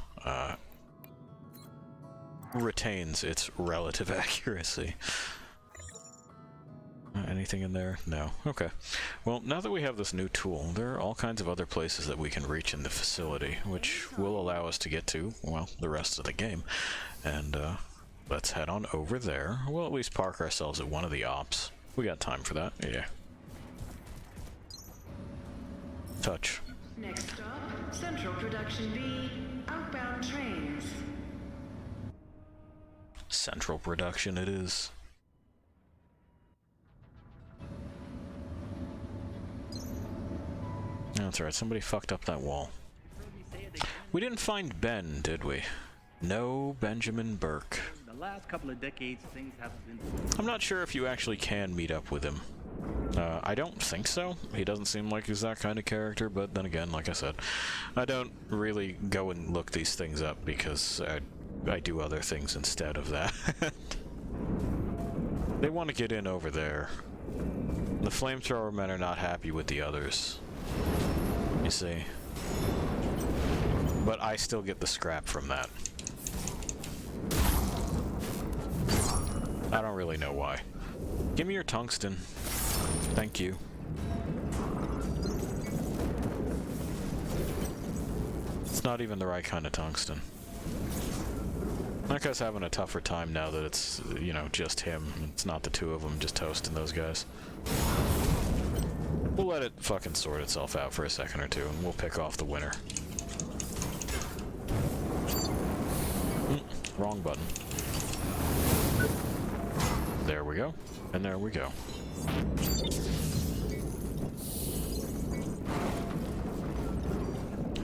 retains its relative accuracy. Anything in there? No. Okay. Well, now that we have this new tool, there are all kinds of other places that we can reach in the facility, which will allow us to get to, well, the rest of the game. And, let's head on over there. We'll at least park ourselves at one of the ops. We got time for that. Yeah. Touch. Next stop, Central Production B, outbound trains. Central Production it is. That's right, somebody fucked up that wall. We didn't find Ben, did we? No Benjamin Burke. The last couple of decades, things haven't been... I'm not sure if you actually can meet up with him. I don't think so. He doesn't seem like he's that kind of character, but then again, like I said, I don't really go and look these things up because I do other things instead of that. They want to get in over there. The flamethrower men are not happy with the others. You see? But I still get the scrap from that. I don't really know why. Give me your tungsten. Thank you. It's not even the right kind of tungsten. That guy's having a tougher time now that it's, you know, just him. It's not the two of them just toasting those guys. We'll let it fucking sort itself out for a second or two, and we'll pick off the winner. Wrong button. There we go. And there we go.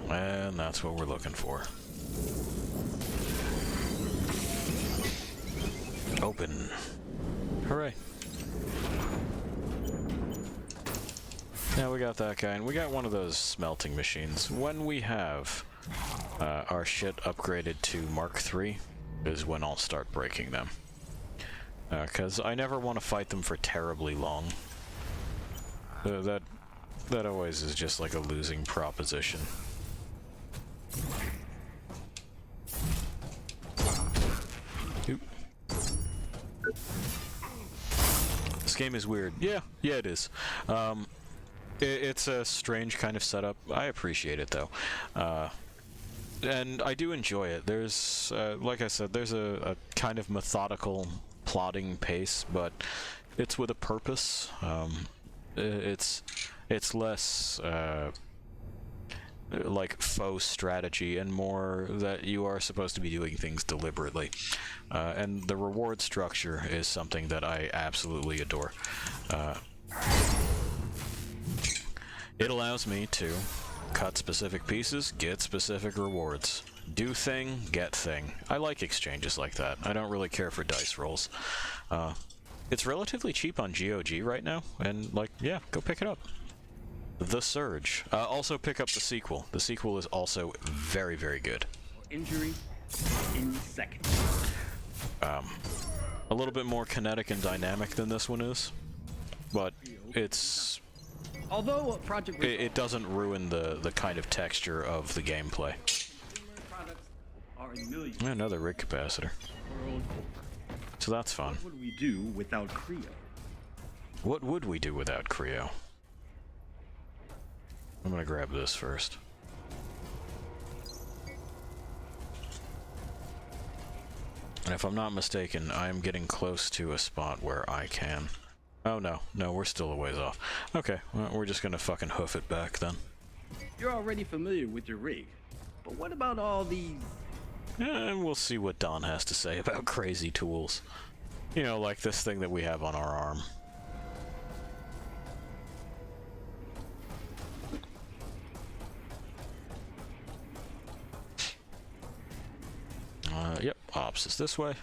And that's what we're looking for. Open. Hooray. Yeah, we got that guy, and we got one of those smelting machines. When we have our shit upgraded to Mark III is when I'll start breaking them. Because I never want to fight them for terribly long. That always is just like a losing proposition. Oop. This game is weird. Yeah, it is. It's a strange kind of setup. I appreciate it though. And I do enjoy it. There's, like I said, there's a kind of methodical plotting pace, but it's with a purpose. It's less like faux strategy and more that you are supposed to be doing things deliberately. And the reward structure is something that I absolutely adore. It allows me to cut specific pieces, get specific rewards. Do thing, get thing. I like exchanges like that. I don't really care for dice rolls. It's relatively cheap on GOG right now, and like, yeah, go pick it up. The Surge. Also pick up the sequel. The sequel is also very, very good. Injury in seconds. A little bit more kinetic and dynamic than this one is, but it's... Although Project it doesn't ruin the kind of texture of the gameplay. Another rig capacitor. So that's fun. What would we do without Creo? What would we do without Creo? I'm gonna grab this first. And if I'm not mistaken, I'm getting close to a spot where I can... Oh no, we're still a ways off. Okay, well, we're just gonna fucking hoof it back then. You're already familiar with your rig, but what about all these... And we'll see what Don has to say about crazy tools. You know, like this thing that we have on our arm. Yep, ops is this way.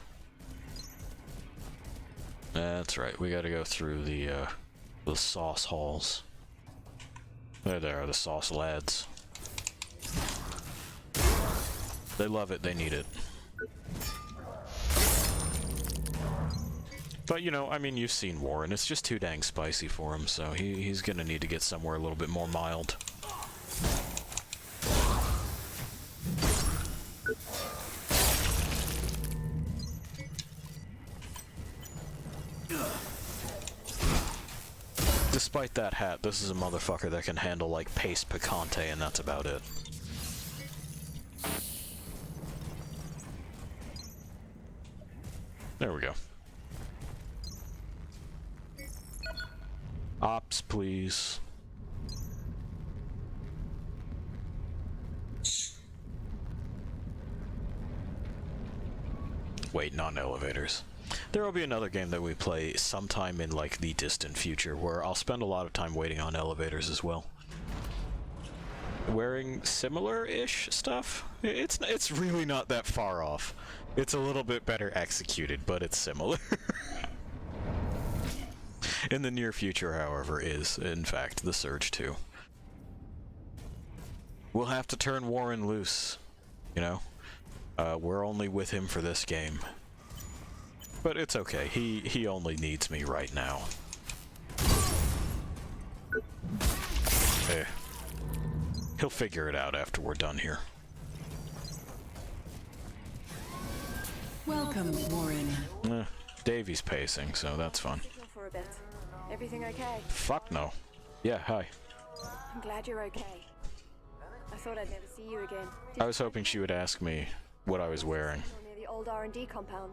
That's right, we gotta go through the sauce halls. There are the sauce lads. They love it, they need it. But, you know, I mean, you've seen Warren. It's just too dang spicy for him, so he's gonna need to get somewhere a little bit more mild. Despite that hat, this is a motherfucker that can handle, like, paste picante, and that's about it. There we go. Ops, please. Wait, not elevators. There will be another game that we play sometime in, like, the distant future where I'll spend a lot of time waiting on elevators as well. Wearing similar-ish stuff? It's really not that far off. It's a little bit better executed, but it's similar. In the near future, however, is, in fact, the Surge 2. We'll have to turn Warren loose, you know? We're only with him for this game. But it's okay, he only needs me right now. He'll figure it out after we're done here. Welcome, Warren. Davy's pacing, so that's fun. For a bit. Everything okay? Fuck no. Yeah, hi. I'm glad you're okay. I thought I'd never see you again. I was hoping she would ask me what I was wearing. Near the old R&D compound.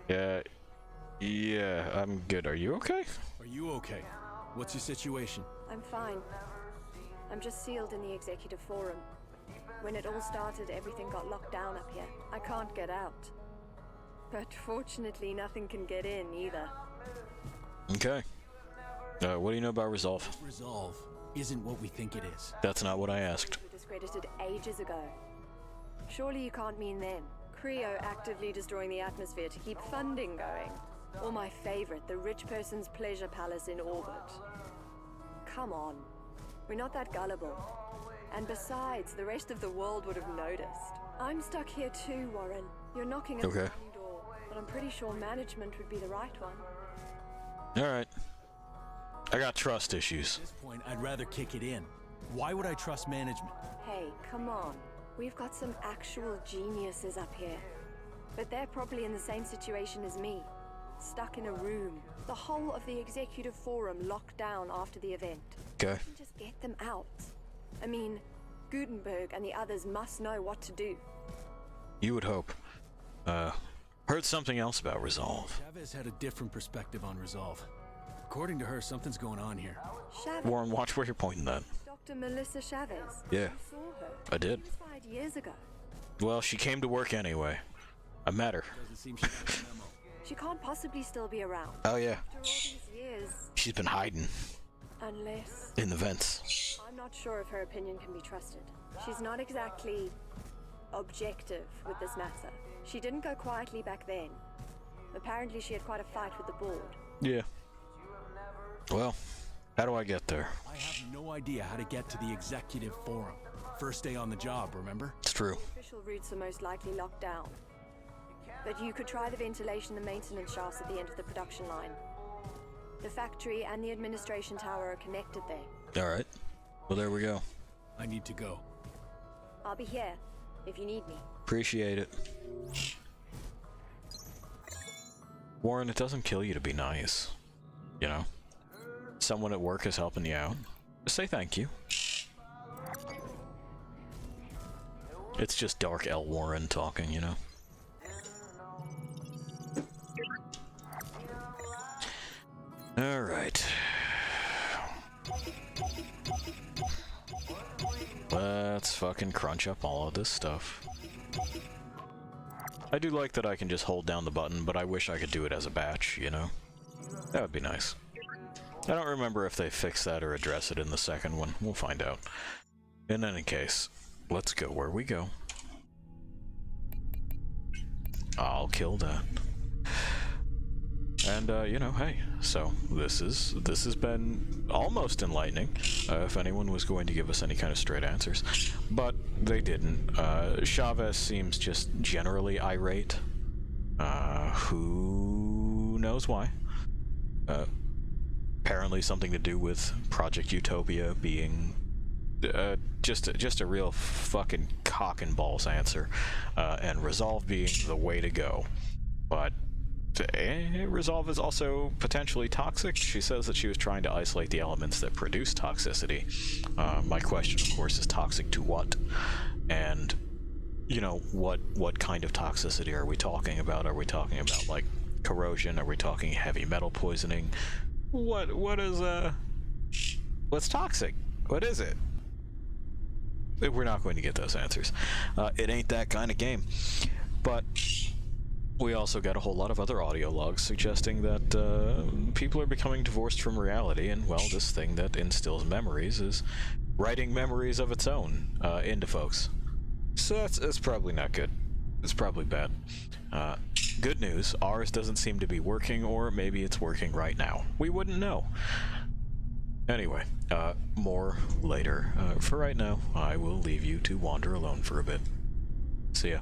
Yeah, I'm good. Are you okay? Are you okay? What's your situation? I'm fine. I'm just sealed in the executive forum. When it all started, everything got locked down up here. I can't get out. But fortunately, nothing can get in either. Okay. What do you know about Resolve? Resolve isn't what we think it is. That's not what I asked. We discredited ages ago. Surely you can't mean them. Creo actively destroying the atmosphere to keep funding going. Or my favorite, the rich person's pleasure palace in orbit. Come on. We're not that gullible. And besides, the rest of the world would have noticed. I'm stuck here too, Warren. You're knocking at the wrong door, but I'm pretty sure management would be the right one. Alright. I got trust issues. At this point, I'd rather kick it in. Why would I trust management? Hey, come on. We've got some actual geniuses up here. But they're probably in the same situation as me. Stuck in a room. The whole of the executive forum locked down after the event. Okay. Just get them out. I mean, Gutenberg and the others must know what to do. You would hope. Heard something else about Resolve. Chavez had a different perspective on Resolve. According to her, something's going on here. Chavez? Warren, watch where you're pointing that. Dr. Melissa Chavez. Yeah. You saw her. I did. She was fired years ago. Well, she came to work anyway. I met her. Doesn't seem she got the memo. She can't possibly still be around. Oh, yeah. After all these years. She's been hiding. Unless... In the vents. I'm not sure if her opinion can be trusted. She's not exactly objective with this matter. She didn't go quietly back then. Apparently she had quite a fight with the board. Yeah. Well, how do I get there? I have no idea how to get to the executive forum. First day on the job, remember? It's true. Official routes are most likely locked down. But you could try the ventilation and maintenance shafts at the end of the production line. The factory and the administration tower are connected there. Alright. Well, there we go. I need to go. I'll be here if you need me. Appreciate it. Warren, it doesn't kill you to be nice. You know? Someone at work is helping you out. Just say thank you. It's just Dark L. Warren talking, you know? Alright. Let's fucking crunch up all of this stuff. I do like that I can just hold down the button, but I wish I could do it as a batch, you know? That would be nice. I don't remember if they fix that or address it in the second one. We'll find out. In any case, let's go where we go. I'll kill that. And, you know, hey, so this has been almost enlightening, if anyone was going to give us any kind of straight answers. But they didn't. Chavez seems just generally irate. Who knows why? Apparently something to do with Project Utopia being just a real fucking cock and balls answer, and Resolve being the way to go. But Resolve is also potentially toxic. She says that she was trying to isolate the elements that produce toxicity. My question, of course, is toxic to what? And, you know, what kind of toxicity are we talking about? Are we talking about, like, corrosion? Are we talking heavy metal poisoning? What's toxic? What is it? We're not going to get those answers. It ain't that kind of game. But we also got a whole lot of other audio logs suggesting that people are becoming divorced from reality, and, well, this thing that instills memories is writing memories of its own into folks. So that's probably not good. It's probably bad. Good news, ours doesn't seem to be working, or maybe it's working right now. We wouldn't know. Anyway, more later. For right now, I will leave you to wander alone for a bit. See ya.